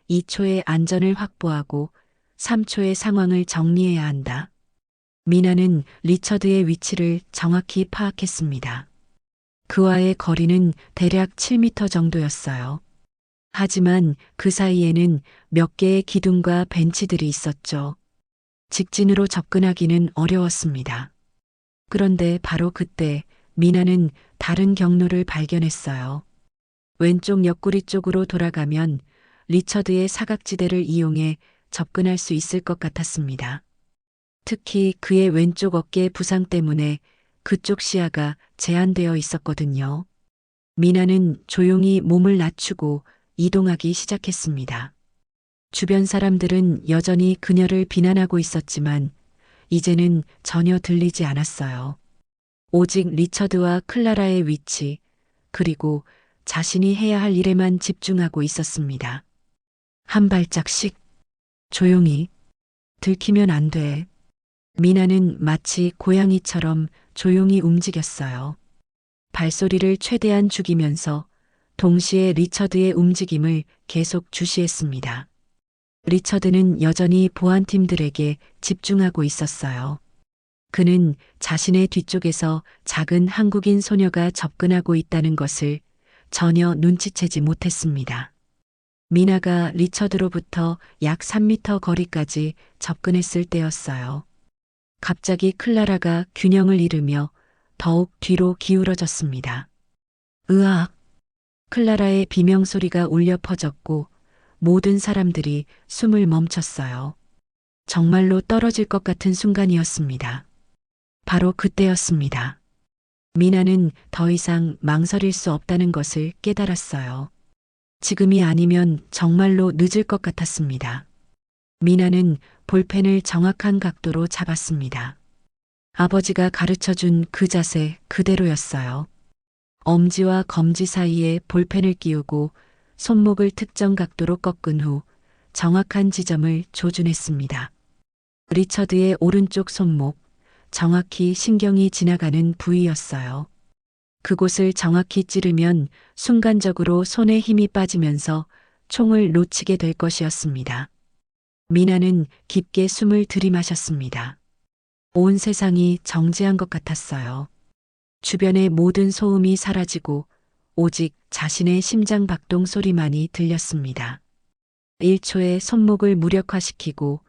2초에 안전을 확보하고 3초의 상황을 정리해야 한다. 미나는 리처드의 위치를 정확히 파악했습니다. 그와의 거리는 대략 7미터 정도였어요. 하지만 그 사이에는 몇 개의 기둥과 벤치들이 있었죠. 직진으로 접근하기는 어려웠습니다. 그런데 바로 그때 미나는 다른 경로를 발견했어요. 왼쪽 옆구리 쪽으로 돌아가면 리처드의 사각지대를 이용해 접근할 수 있을 것 같았습니다. 특히 그의 왼쪽 어깨 부상 때문에 그쪽 시야가 제한되어 있었거든요. 미나는 조용히 몸을 낮추고 이동하기 시작했습니다. 주변 사람들은 여전히 그녀를 비난하고 있었지만 이제는 전혀 들리지 않았어요. 오직 리처드와 클라라의 위치, 그리고 자신이 해야 할 일에만 집중하고 있었습니다. 한 발짝씩 조용히. 들키면 안 돼. 미나는 마치 고양이처럼 조용히 움직였어요. 발소리를 최대한 죽이면서 동시에 리처드의 움직임을 계속 주시했습니다. 리처드는 여전히 보안팀들에게 집중하고 있었어요. 그는 자신의 뒤쪽에서 작은 한국인 소녀가 접근하고 있다는 것을 전혀 눈치채지 못했습니다. 미나가 리처드로부터 약 3미터 거리까지 접근했을 때였어요. 갑자기 클라라가 균형을 잃으며 더욱 뒤로 기울어졌습니다. 으악! 클라라의 비명소리가 울려 퍼졌고 모든 사람들이 숨을 멈췄어요. 정말로 떨어질 것 같은 순간이었습니다. 바로 그때였습니다. 미나는 더 이상 망설일 수 없다는 것을 깨달았어요. 지금이 아니면 정말로 늦을 것 같았습니다. 미나는 볼펜을 정확한 각도로 잡았습니다. 아버지가 가르쳐준 그 자세 그대로였어요. 엄지와 검지 사이에 볼펜을 끼우고 손목을 특정 각도로 꺾은 후 정확한 지점을 조준했습니다. 리처드의 오른쪽 손목, 정확히 신경이 지나가는 부위였어요. 그곳을 정확히 찌르면 순간적으로 손에 힘이 빠지면서 총을 놓치게 될 것이었습니다. 미나는 깊게 숨을 들이마셨습니다. 온 세상이 정지한 것 같았어요. 주변의 모든 소음이 사라지고 오직 자신의 심장 박동 소리만이 들렸습니다. 1초에 손목을 무력화시키고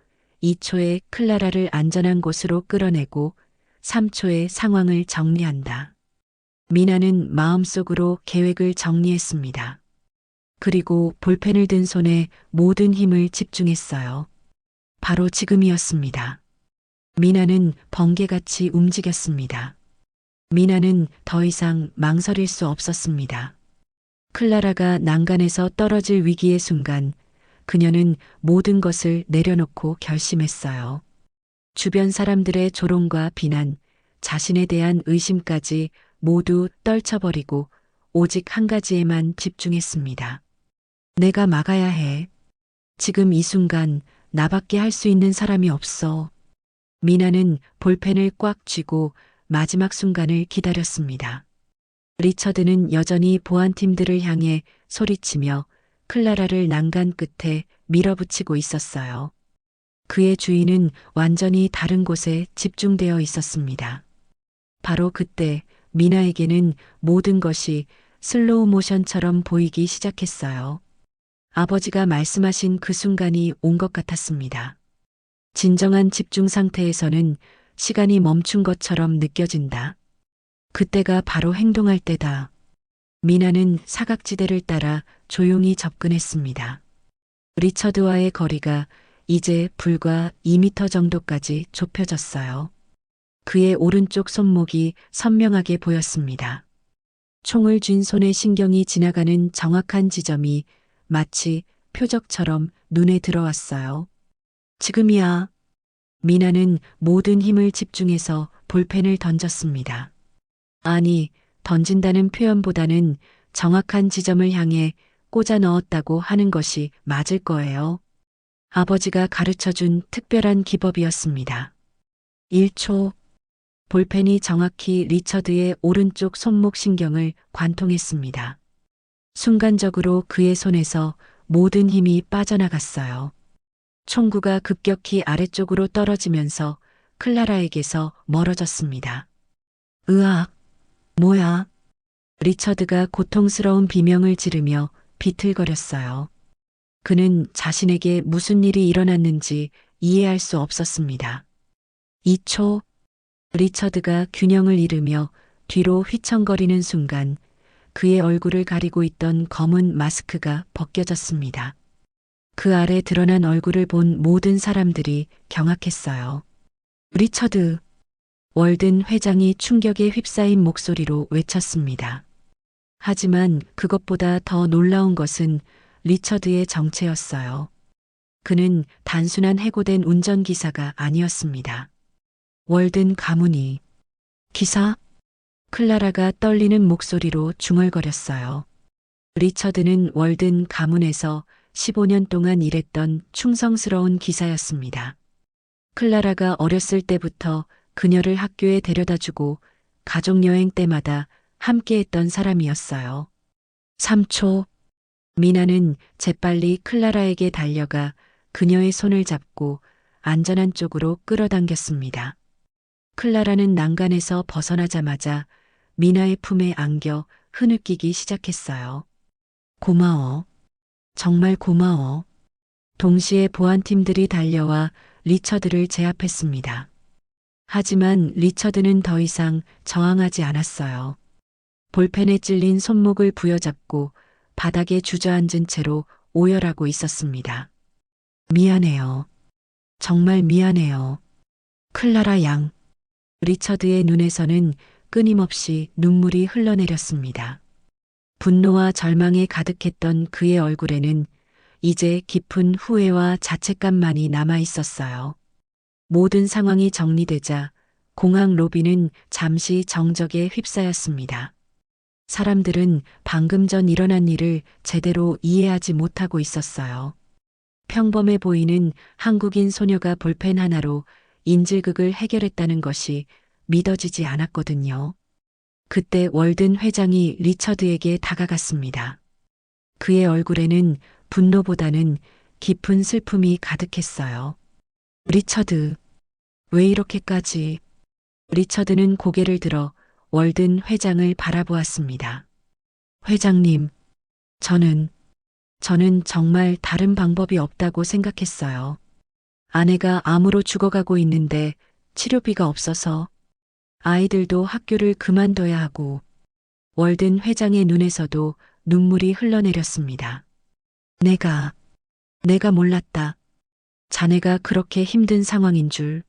2초에 클라라를 안전한 곳으로 끌어내고 3초에 상황을 정리한다. 미나는 마음속으로 계획을 정리했습니다. 그리고 볼펜을 든 손에 모든 힘을 집중했어요. 바로 지금이었습니다. 미나는 번개같이 움직였습니다. 미나는 더 이상 망설일 수 없었습니다. 클라라가 난간에서 떨어질 위기의 순간 그녀는 모든 것을 내려놓고 결심했어요. 주변 사람들의 조롱과 비난, 자신에 대한 의심까지 모두 떨쳐버리고 오직 한 가지에만 집중했습니다. 내가 막아야 해. 지금 이 순간 나밖에 할 수 있는 사람이 없어. 미나는 볼펜을 꽉 쥐고 마지막 순간을 기다렸습니다. 리처드는 여전히 보안팀들을 향해 소리치며 클라라를 난간 끝에 밀어붙이고 있었어요. 그의 주의는 완전히 다른 곳에 집중되어 있었습니다. 바로 그때 미나에게는 모든 것이 슬로우 모션처럼 보이기 시작했어요. 아버지가 말씀하신 그 순간이 온 것 같았습니다. 진정한 집중 상태에서는 시간이 멈춘 것처럼 느껴진다. 그때가 바로 행동할 때다. 미나는 사각지대를 따라 조용히 접근했습니다. 리처드와의 거리가 이제 불과 2미터 정도까지 좁혀졌어요. 그의 오른쪽 손목이 선명하게 보였습니다. 총을 쥔 손의 신경이 지나가는 정확한 지점이 마치 표적처럼 눈에 들어왔어요. 지금이야. 미나는 모든 힘을 집중해서 볼펜을 던졌습니다. 아니, 던진다는 표현보다는 정확한 지점을 향해 꽂아 넣었다고 하는 것이 맞을 거예요. 아버지가 가르쳐준 특별한 기법이었습니다. 1초. 볼펜이 정확히 리처드의 오른쪽 손목 신경을 관통했습니다. 순간적으로 그의 손에서 모든 힘이 빠져나갔어요. 총구가 급격히 아래쪽으로 떨어지면서 클라라에게서 멀어졌습니다. 으악, 뭐야? 리처드가 고통스러운 비명을 지르며 비틀거렸어요. 그는 자신에게 무슨 일이 일어났는지 이해할 수 없었습니다. 2초, 리처드가 균형을 잃으며 뒤로 휘청거리는 순간 그의 얼굴을 가리고 있던 검은 마스크가 벗겨졌습니다. 그 아래 드러난 얼굴을 본 모든 사람들이 경악했어요. 리처드! 월든 회장이 충격에 휩싸인 목소리로 외쳤습니다. 하지만 그것보다 더 놀라운 것은 리처드의 정체였어요. 그는 단순한 해고된 운전기사가 아니었습니다. 월든 가문이. 기사? 클라라가 떨리는 목소리로 중얼거렸어요. 리처드는 월든 가문에서 15년 동안 일했던 충성스러운 기사였습니다. 클라라가 어렸을 때부터 그녀를 학교에 데려다주고 가족여행 때마다 함께했던 사람이었어요. 3초. 미나는 재빨리 클라라에게 달려가 그녀의 손을 잡고 안전한 쪽으로 끌어당겼습니다. 클라라는 난간에서 벗어나자마자 미나의 품에 안겨 흐느끼기 시작했어요. 고마워. 정말 고마워. 동시에 보안팀들이 달려와 리처드를 제압했습니다. 하지만 리처드는 더 이상 저항하지 않았어요. 볼펜에 찔린 손목을 부여잡고 바닥에 주저앉은 채로 오열하고 있었습니다. 미안해요. 정말 미안해요. 클라라 양. 리처드의 눈에서는 끊임없이 눈물이 흘러내렸습니다. 분노와 절망에 가득했던 그의 얼굴에는 이제 깊은 후회와 자책감만이 남아 있었어요. 모든 상황이 정리되자 공항 로비는 잠시 정적에 휩싸였습니다. 사람들은 방금 전 일어난 일을 제대로 이해하지 못하고 있었어요. 평범해 보이는 한국인 소녀가 볼펜 하나로 인질극을 해결했다는 것이 믿어지지 않았거든요. 그때 월든 회장이 리처드에게 다가갔습니다. 그의 얼굴에는 분노보다는 깊은 슬픔이 가득했어요. 리처드, 왜 이렇게까지? 리처드는 고개를 들어 월든 회장을 바라보았습니다. 회장님, 저는 정말 다른 방법이 없다고 생각했어요. 아내가 암으로 죽어가고 있는데 치료비가 없어서 아이들도 학교를 그만둬야 하고 월든 회장의 눈에서도 눈물이 흘러내렸습니다. 내가 몰랐다. 자네가 그렇게 힘든 상황인 줄.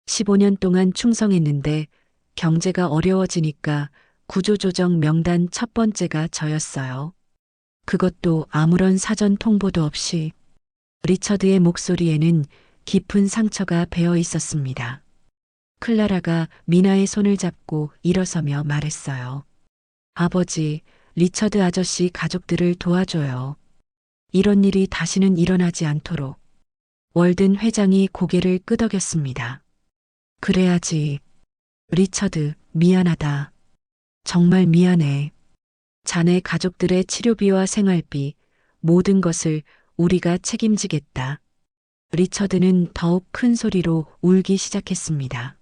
15년 동안 충성했는데 경제가 어려워지니까 구조조정 명단 첫 번째가 저였어요. 그것도 아무런 사전 통보도 없이. 리처드의 목소리에는 깊은 상처가 배어 있었습니다. 클라라가 미나의 손을 잡고 일어서며 말했어요. 아버지, 리처드 아저씨 가족들을 도와줘요. 이런 일이 다시는 일어나지 않도록. 월든 회장이 고개를 끄덕였습니다. 그래야지. 리처드, 미안하다. 정말 미안해. 자네 가족들의 치료비와 생활비, 모든 것을 우리가 책임지겠다. 리처드는 더욱 큰 소리로 울기 시작했습니다.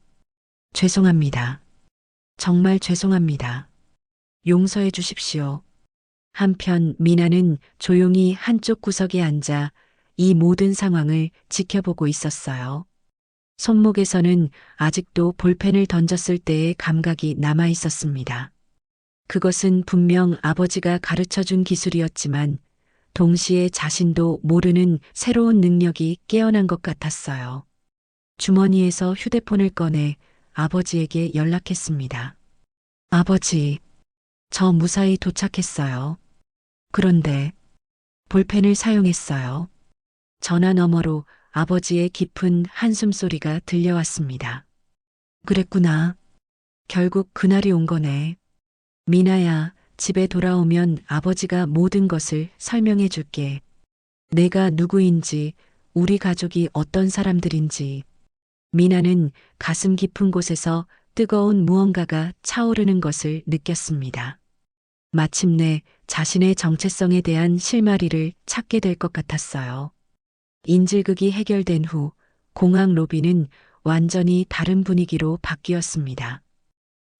죄송합니다. 정말 죄송합니다. 용서해 주십시오. 한편 미나는 조용히 한쪽 구석에 앉아 이 모든 상황을 지켜보고 있었어요. 손목에서는 아직도 볼펜을 던졌을 때의 감각이 남아 있었습니다. 그것은 분명 아버지가 가르쳐준 기술이었지만 동시에 자신도 모르는 새로운 능력이 깨어난 것 같았어요. 주머니에서 휴대폰을 꺼내 아버지에게 연락했습니다. 아버지, 저 무사히 도착했어요. 그런데 볼펜을 사용했어요. 전화 너머로 아버지의 깊은 한숨 소리가 들려왔습니다. 그랬구나. 결국 그날이 온 거네. 미나야, 집에 돌아오면 아버지가 모든 것을 설명해 줄게. 내가 누구인지, 우리 가족이 어떤 사람들인지. 미나는 가슴 깊은 곳에서 뜨거운 무언가가 차오르는 것을 느꼈습니다. 마침내 자신의 정체성에 대한 실마리를 찾게 될 것 같았어요. 인질극이 해결된 후 공항 로비는 완전히 다른 분위기로 바뀌었습니다.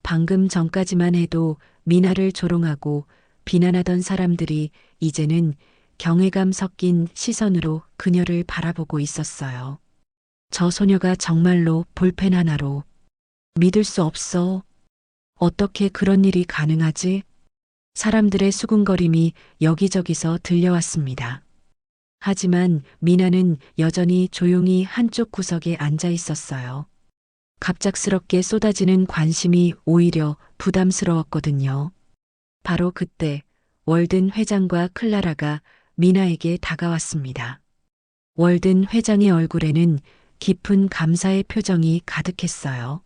방금 전까지만 해도 미나를 조롱하고 비난하던 사람들이 이제는 경외감 섞인 시선으로 그녀를 바라보고 있었어요. 저 소녀가 정말로 볼펜 하나로 믿을 수 없어. 어떻게 그런 일이 가능하지? 사람들의 수군거림이 여기저기서 들려왔습니다. 하지만 미나는 여전히 조용히 한쪽 구석에 앉아 있었어요. 갑작스럽게 쏟아지는 관심이 오히려 부담스러웠거든요. 바로 그때 월든 회장과 클라라가 미나에게 다가왔습니다. 월든 회장의 얼굴에는 깊은 감사의 표정이 가득했어요.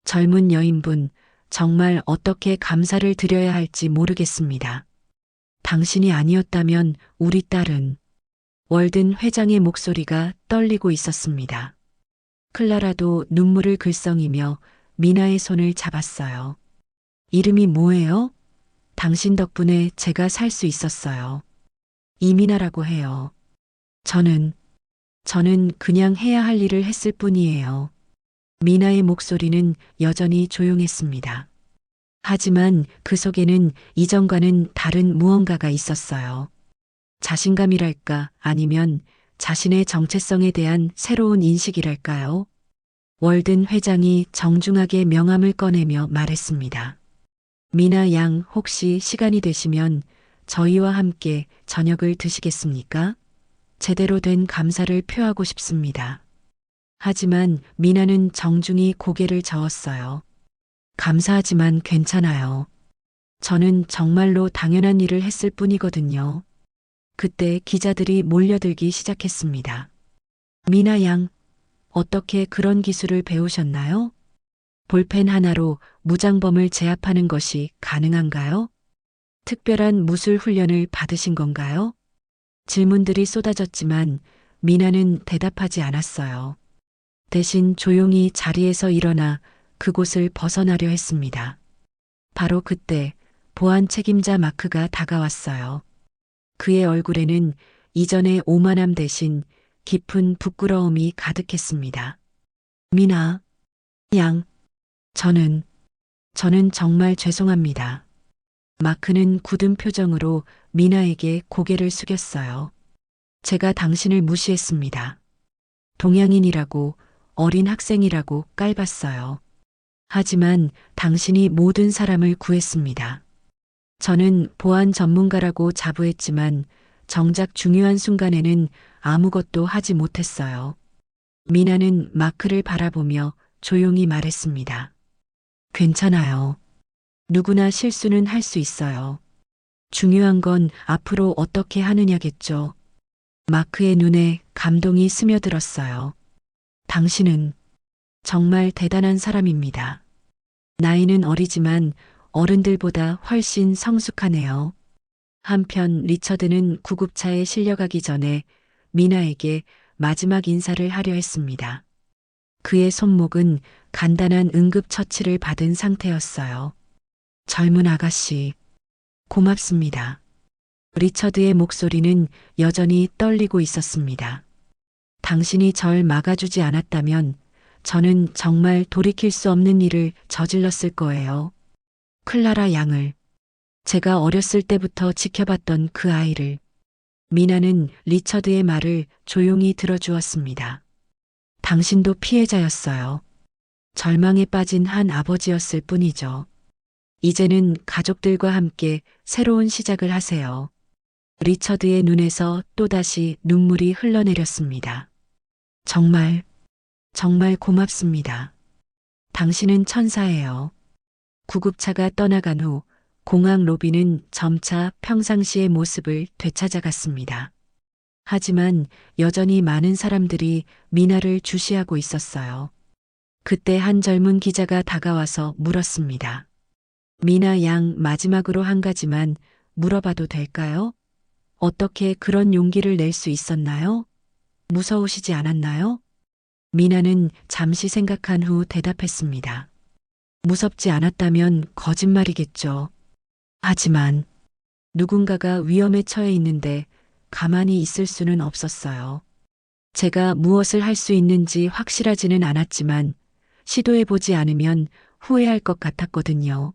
젊은 여인분, 정말 어떻게 감사를 드려야 할지 모르겠습니다. 당신이 아니었다면 우리 딸은 월든 회장의 목소리가 떨리고 있었습니다. 클라라도 눈물을 글썽이며 미나의 손을 잡았어요. 이름이 뭐예요? 당신 덕분에 제가 살 수 있었어요. 이미나라고 해요. 저는 그냥 해야 할 일을 했을 뿐이에요. 미나의 목소리는 여전히 조용했습니다. 하지만 그 속에는 이전과는 다른 무언가가 있었어요. 자신감이랄까 아니면 자신의 정체성에 대한 새로운 인식이랄까요? 월든 회장이 정중하게 명함을 꺼내며 말했습니다. 미나 양 혹시 시간이 되시면 저희와 함께 저녁을 드시겠습니까? 제대로 된 감사를 표하고 싶습니다. 하지만 미나는 정중히 고개를 저었어요. 감사하지만 괜찮아요. 저는 정말로 당연한 일을 했을 뿐이거든요. 그때 기자들이 몰려들기 시작했습니다. 미나 양, 어떻게 그런 기술을 배우셨나요? 볼펜 하나로 무장범을 제압하는 것이 가능한가요? 특별한 무술 훈련을 받으신 건가요? 질문들이 쏟아졌지만 미나는 대답하지 않았어요. 대신 조용히 자리에서 일어나 그곳을 벗어나려 했습니다. 바로 그때 보안 책임자 마크가 다가왔어요. 그의 얼굴에는 이전의 오만함 대신 깊은 부끄러움이 가득했습니다. 미나, 양, 저는 정말 죄송합니다. 마크는 굳은 표정으로 미나에게 고개를 숙였어요. 제가 당신을 무시했습니다. 동양인이라고 어린 학생이라고 깔봤어요. 하지만 당신이 모든 사람을 구했습니다. 저는 보안 전문가라고 자부했지만 정작 중요한 순간에는 아무것도 하지 못했어요. 미나는 마크를 바라보며 조용히 말했습니다. 괜찮아요. 누구나 실수는 할 수 있어요. 중요한 건 앞으로 어떻게 하느냐겠죠. 마크의 눈에 감동이 스며들었어요. 당신은 정말 대단한 사람입니다. 나이는 어리지만 어른들보다 훨씬 성숙하네요. 한편 리처드는 구급차에 실려가기 전에 미나에게 마지막 인사를 하려 했습니다. 그의 손목은 간단한 응급처치를 받은 상태였어요. 젊은 아가씨, 고맙습니다. 리처드의 목소리는 여전히 떨리고 있었습니다. 당신이 절 막아주지 않았다면 저는 정말 돌이킬 수 없는 일을 저질렀을 거예요. 클라라 양을, 제가 어렸을 때부터 지켜봤던 그 아이를. 미나는 리처드의 말을 조용히 들어주었습니다. 당신도 피해자였어요. 절망에 빠진 한 아버지였을 뿐이죠. 이제는 가족들과 함께 새로운 시작을 하세요. 리처드의 눈에서 또다시 눈물이 흘러내렸습니다. 정말 고맙습니다. 당신은 천사예요. 구급차가 떠나간 후 공항 로비는 점차 평상시의 모습을 되찾아갔습니다. 하지만 여전히 많은 사람들이 미나를 주시하고 있었어요. 그때 한 젊은 기자가 다가와서 물었습니다. 미나 양 마지막으로 한 가지만 물어봐도 될까요? 어떻게 그런 용기를 낼 수 있었나요? 무서우시지 않았나요? 미나는 잠시 생각한 후 대답했습니다. 무섭지 않았다면 거짓말이겠죠. 하지만 누군가가 위험에 처해 있는데 가만히 있을 수는 없었어요. 제가 무엇을 할 수 있는지 확실하지는 않았지만 시도해보지 않으면 후회할 것 같았거든요.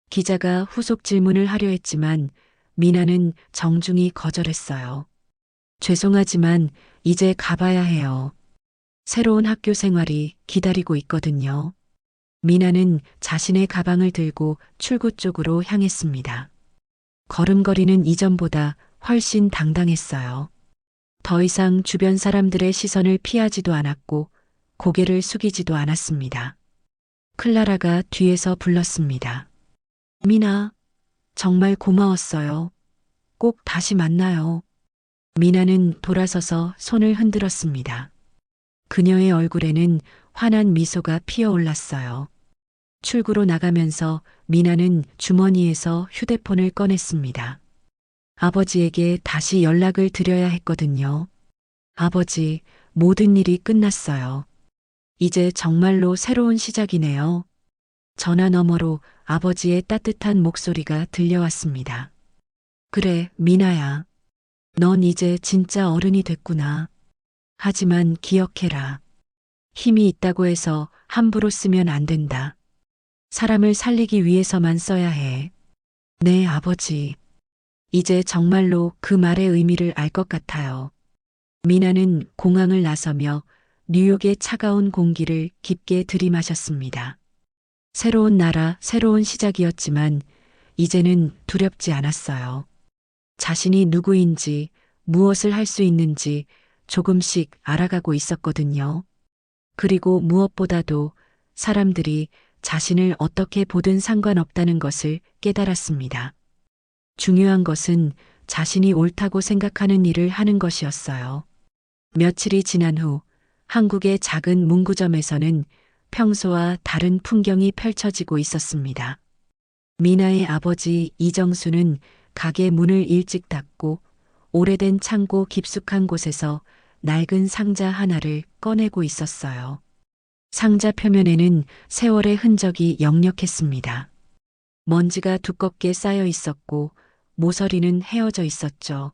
기자가 후속 질문을 하려 했지만 미나는 정중히 거절했어요. 죄송하지만 이제 가봐야 해요. 새로운 학교 생활이 기다리고 있거든요. 미나는 자신의 가방을 들고 출구 쪽으로 향했습니다. 걸음걸이는 이전보다 훨씬 당당했어요. 더 이상 주변 사람들의 시선을 피하지도 않았고 고개를 숙이지도 않았습니다. 클라라가 뒤에서 불렀습니다. 미나, 정말 고마웠어요. 꼭 다시 만나요. 미나는 돌아서서 손을 흔들었습니다. 그녀의 얼굴에는 환한 미소가 피어올랐어요. 출구로 나가면서 미나는 주머니에서 휴대폰을 꺼냈습니다. 아버지에게 다시 연락을 드려야 했거든요. 아버지, 모든 일이 끝났어요. 이제 정말로 새로운 시작이네요. 전화 너머로 아버지의 따뜻한 목소리가 들려왔습니다. 그래, 미나야. 넌 이제 진짜 어른이 됐구나. 하지만 기억해라. 힘이 있다고 해서 함부로 쓰면 안 된다. 사람을 살리기 위해서만 써야 해. 네, 아버지. 이제 정말로 그 말의 의미를 알 것 같아요. 미나는 공항을 나서며 뉴욕의 차가운 공기를 깊게 들이마셨습니다. 새로운 나라, 새로운 시작이었지만 이제는 두렵지 않았어요. 자신이 누구인지, 무엇을 할 수 있는지 조금씩 알아가고 있었거든요. 그리고 무엇보다도 사람들이 자신을 어떻게 보든 상관없다는 것을 깨달았습니다. 중요한 것은 자신이 옳다고 생각하는 일을 하는 것이었어요. 며칠이 지난 후 한국의 작은 문구점에서는 평소와 다른 풍경이 펼쳐지고 있었습니다. 미나의 아버지 이정수는 가게 문을 일찍 닫고 오래된 창고 깊숙한 곳에서 낡은 상자 하나를 꺼내고 있었어요. 상자 표면에는 세월의 흔적이 역력했습니다. 먼지가 두껍게 쌓여 있었고 모서리는 헤어져 있었죠.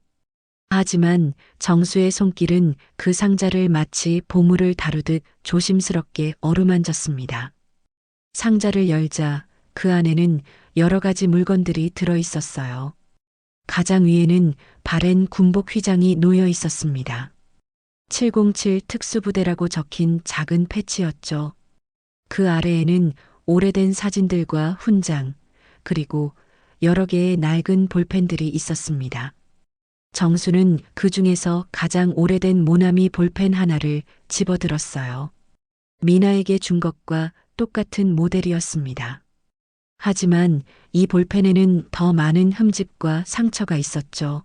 하지만 정수의 손길은 그 상자를 마치 보물을 다루듯 조심스럽게 어루만졌습니다. 상자를 열자 그 안에는 여러 가지 물건들이 들어 있었어요. 가장 위에는 바렌 군복 휘장이 놓여 있었습니다. 707 특수부대라고 적힌 작은 패치였죠. 그 아래에는 오래된 사진들과 훈장, 그리고 여러 개의 낡은 볼펜들이 있었습니다. 정수는 그 중에서 가장 오래된 모나미 볼펜 하나를 집어들었어요. 미나에게 준 것과 똑같은 모델이었습니다. 하지만 이 볼펜에는 더 많은 흠집과 상처가 있었죠.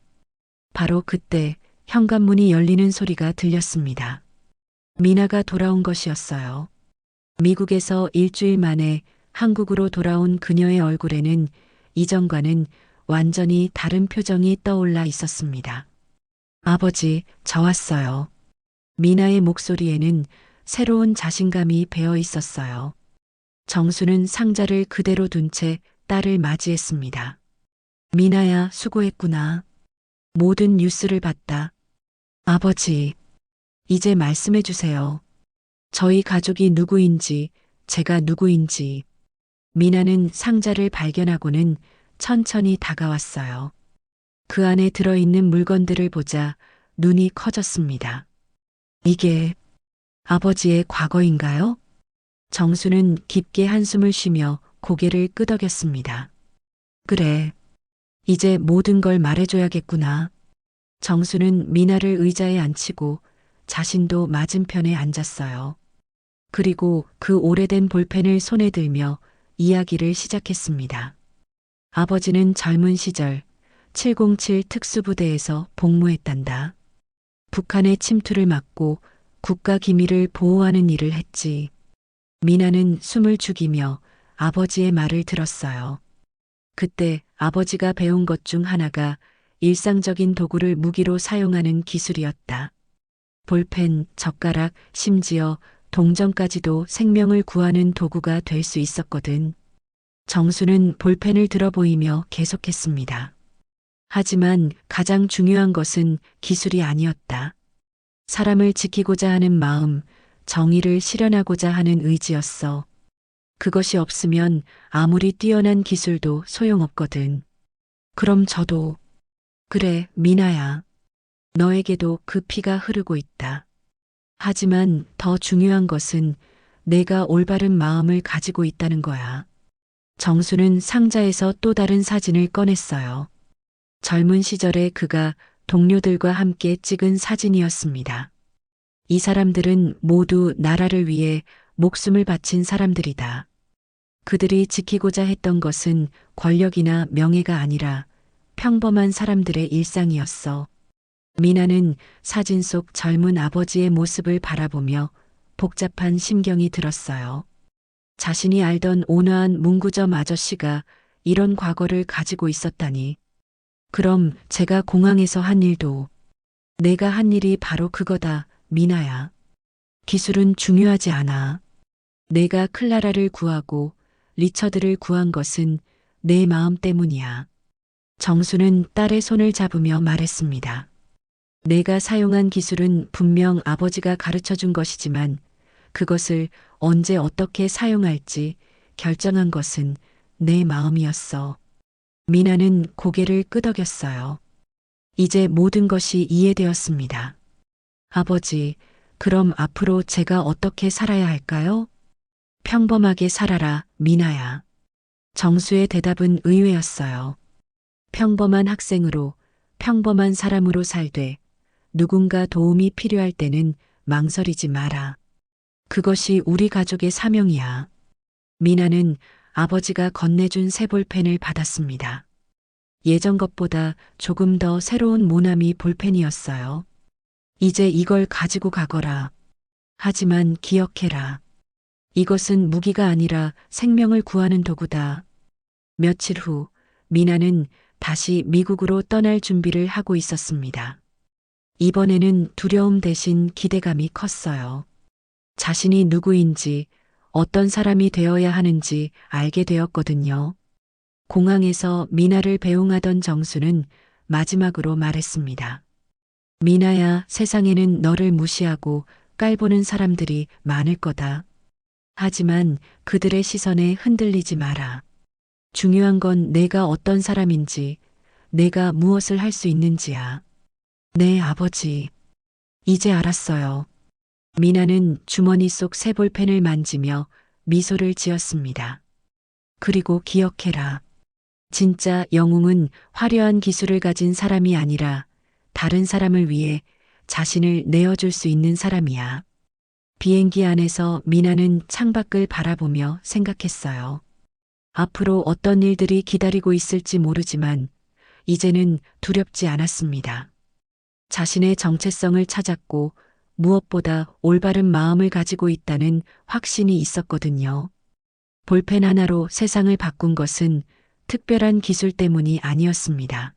바로 그때 현관문이 열리는 소리가 들렸습니다. 미나가 돌아온 것이었어요. 미국에서 일주일 만에 한국으로 돌아온 그녀의 얼굴에는 이전과는 완전히 다른 표정이 떠올라 있었습니다. 아버지, 저 왔어요. 미나의 목소리에는 새로운 자신감이 배어 있었어요. 정수는 상자를 그대로 둔 채 딸을 맞이했습니다. 미나야, 수고했구나. 모든 뉴스를 봤다. 아버지, 이제 말씀해 주세요. 저희 가족이 누구인지, 제가 누구인지. 미나는 상자를 발견하고는 천천히 다가왔어요. 그 안에 들어있는 물건들을 보자 눈이 커졌습니다. 이게 아버지의 과거인가요? 정수는 깊게 한숨을 쉬며 고개를 끄덕였습니다. 그래, 이제 모든 걸 말해줘야겠구나. 정수는 미나를 의자에 앉히고 자신도 맞은편에 앉았어요. 그리고 그 오래된 볼펜을 손에 들며 이야기를 시작했습니다. 아버지는 젊은 시절 707 특수부대에서 복무했단다. 북한의 침투를 막고 국가 기밀을 보호하는 일을 했지. 미나는 숨을 죽이며 아버지의 말을 들었어요. 그때 아버지가 배운 것 중 하나가 일상적인 도구를 무기로 사용하는 기술이었다. 볼펜, 젓가락, 심지어 동전까지도 생명을 구하는 도구가 될 수 있었거든. 정수는 볼펜을 들어 보이며 계속했습니다. 하지만 가장 중요한 것은 기술이 아니었다. 사람을 지키고자 하는 마음, 정의를 실현하고자 하는 의지였어. 그것이 없으면 아무리 뛰어난 기술도 소용없거든. 그럼 저도, 그래, 미나야. 너에게도 그 피가 흐르고 있다. 하지만 더 중요한 것은 내가 올바른 마음을 가지고 있다는 거야. 정수는 상자에서 또 다른 사진을 꺼냈어요. 젊은 시절에 그가 동료들과 함께 찍은 사진이었습니다. 이 사람들은 모두 나라를 위해 목숨을 바친 사람들이다. 그들이 지키고자 했던 것은 권력이나 명예가 아니라 평범한 사람들의 일상이었어. 미나는 사진 속 젊은 아버지의 모습을 바라보며 복잡한 심경이 들었어요. 자신이 알던 온화한 문구점 아저씨가 이런 과거를 가지고 있었다니. 그럼 제가 공항에서 한 일도, 내가 한 일이 바로 그거다, 미나야. 기술은 중요하지 않아. 내가 클라라를 구하고 리처드를 구한 것은 내 마음 때문이야. 정수는 딸의 손을 잡으며 말했습니다. 내가 사용한 기술은 분명 아버지가 가르쳐 준 것이지만 그것을 언제 어떻게 사용할지 결정한 것은 내 마음이었어. 미나는 고개를 끄덕였어요. 이제 모든 것이 이해되었습니다. 아버지, 그럼 앞으로 제가 어떻게 살아야 할까요? 평범하게 살아라, 미나야. 정수의 대답은 의외였어요. 평범한 학생으로, 평범한 사람으로 살되 누군가 도움이 필요할 때는 망설이지 마라. 그것이 우리 가족의 사명이야. 미나는 아버지가 건네준 새 볼펜을 받았습니다. 예전 것보다 조금 더 새로운 모나미 볼펜이었어요. 이제 이걸 가지고 가거라. 하지만 기억해라. 이것은 무기가 아니라 생명을 구하는 도구다. 며칠 후 미나는 다시 미국으로 떠날 준비를 하고 있었습니다. 이번에는 두려움 대신 기대감이 컸어요. 자신이 누구인지, 어떤 사람이 되어야 하는지 알게 되었거든요. 공항에서 미나를 배웅하던 정수는 마지막으로 말했습니다. 미나야, 세상에는 너를 무시하고 깔보는 사람들이 많을 거다. 하지만 그들의 시선에 흔들리지 마라. 중요한 건 내가 어떤 사람인지, 내가 무엇을 할 수 있는지야. 네, 아버지. 이제 알았어요. 미나는 주머니 속 새 볼펜을 만지며 미소를 지었습니다. 그리고 기억해라. 진짜 영웅은 화려한 기술을 가진 사람이 아니라 다른 사람을 위해 자신을 내어줄 수 있는 사람이야. 비행기 안에서 미나는 창밖을 바라보며 생각했어요. 앞으로 어떤 일들이 기다리고 있을지 모르지만 이제는 두렵지 않았습니다. 자신의 정체성을 찾았고 무엇보다 올바른 마음을 가지고 있다는 확신이 있었거든요. 볼펜 하나로 세상을 바꾼 것은 특별한 기술 때문이 아니었습니다.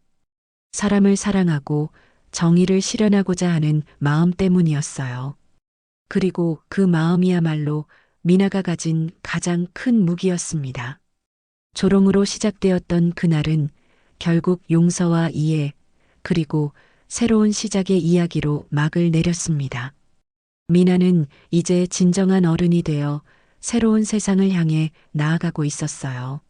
사람을 사랑하고 정의를 실현하고자 하는 마음 때문이었어요. 그리고 그 마음이야말로 미나가 가진 가장 큰 무기였습니다. 조롱으로 시작되었던 그날은 결국 용서와 이해, 그리고 새로운 시작의 이야기로 막을 내렸습니다. 미나는 이제 진정한 어른이 되어 새로운 세상을 향해 나아가고 있었어요.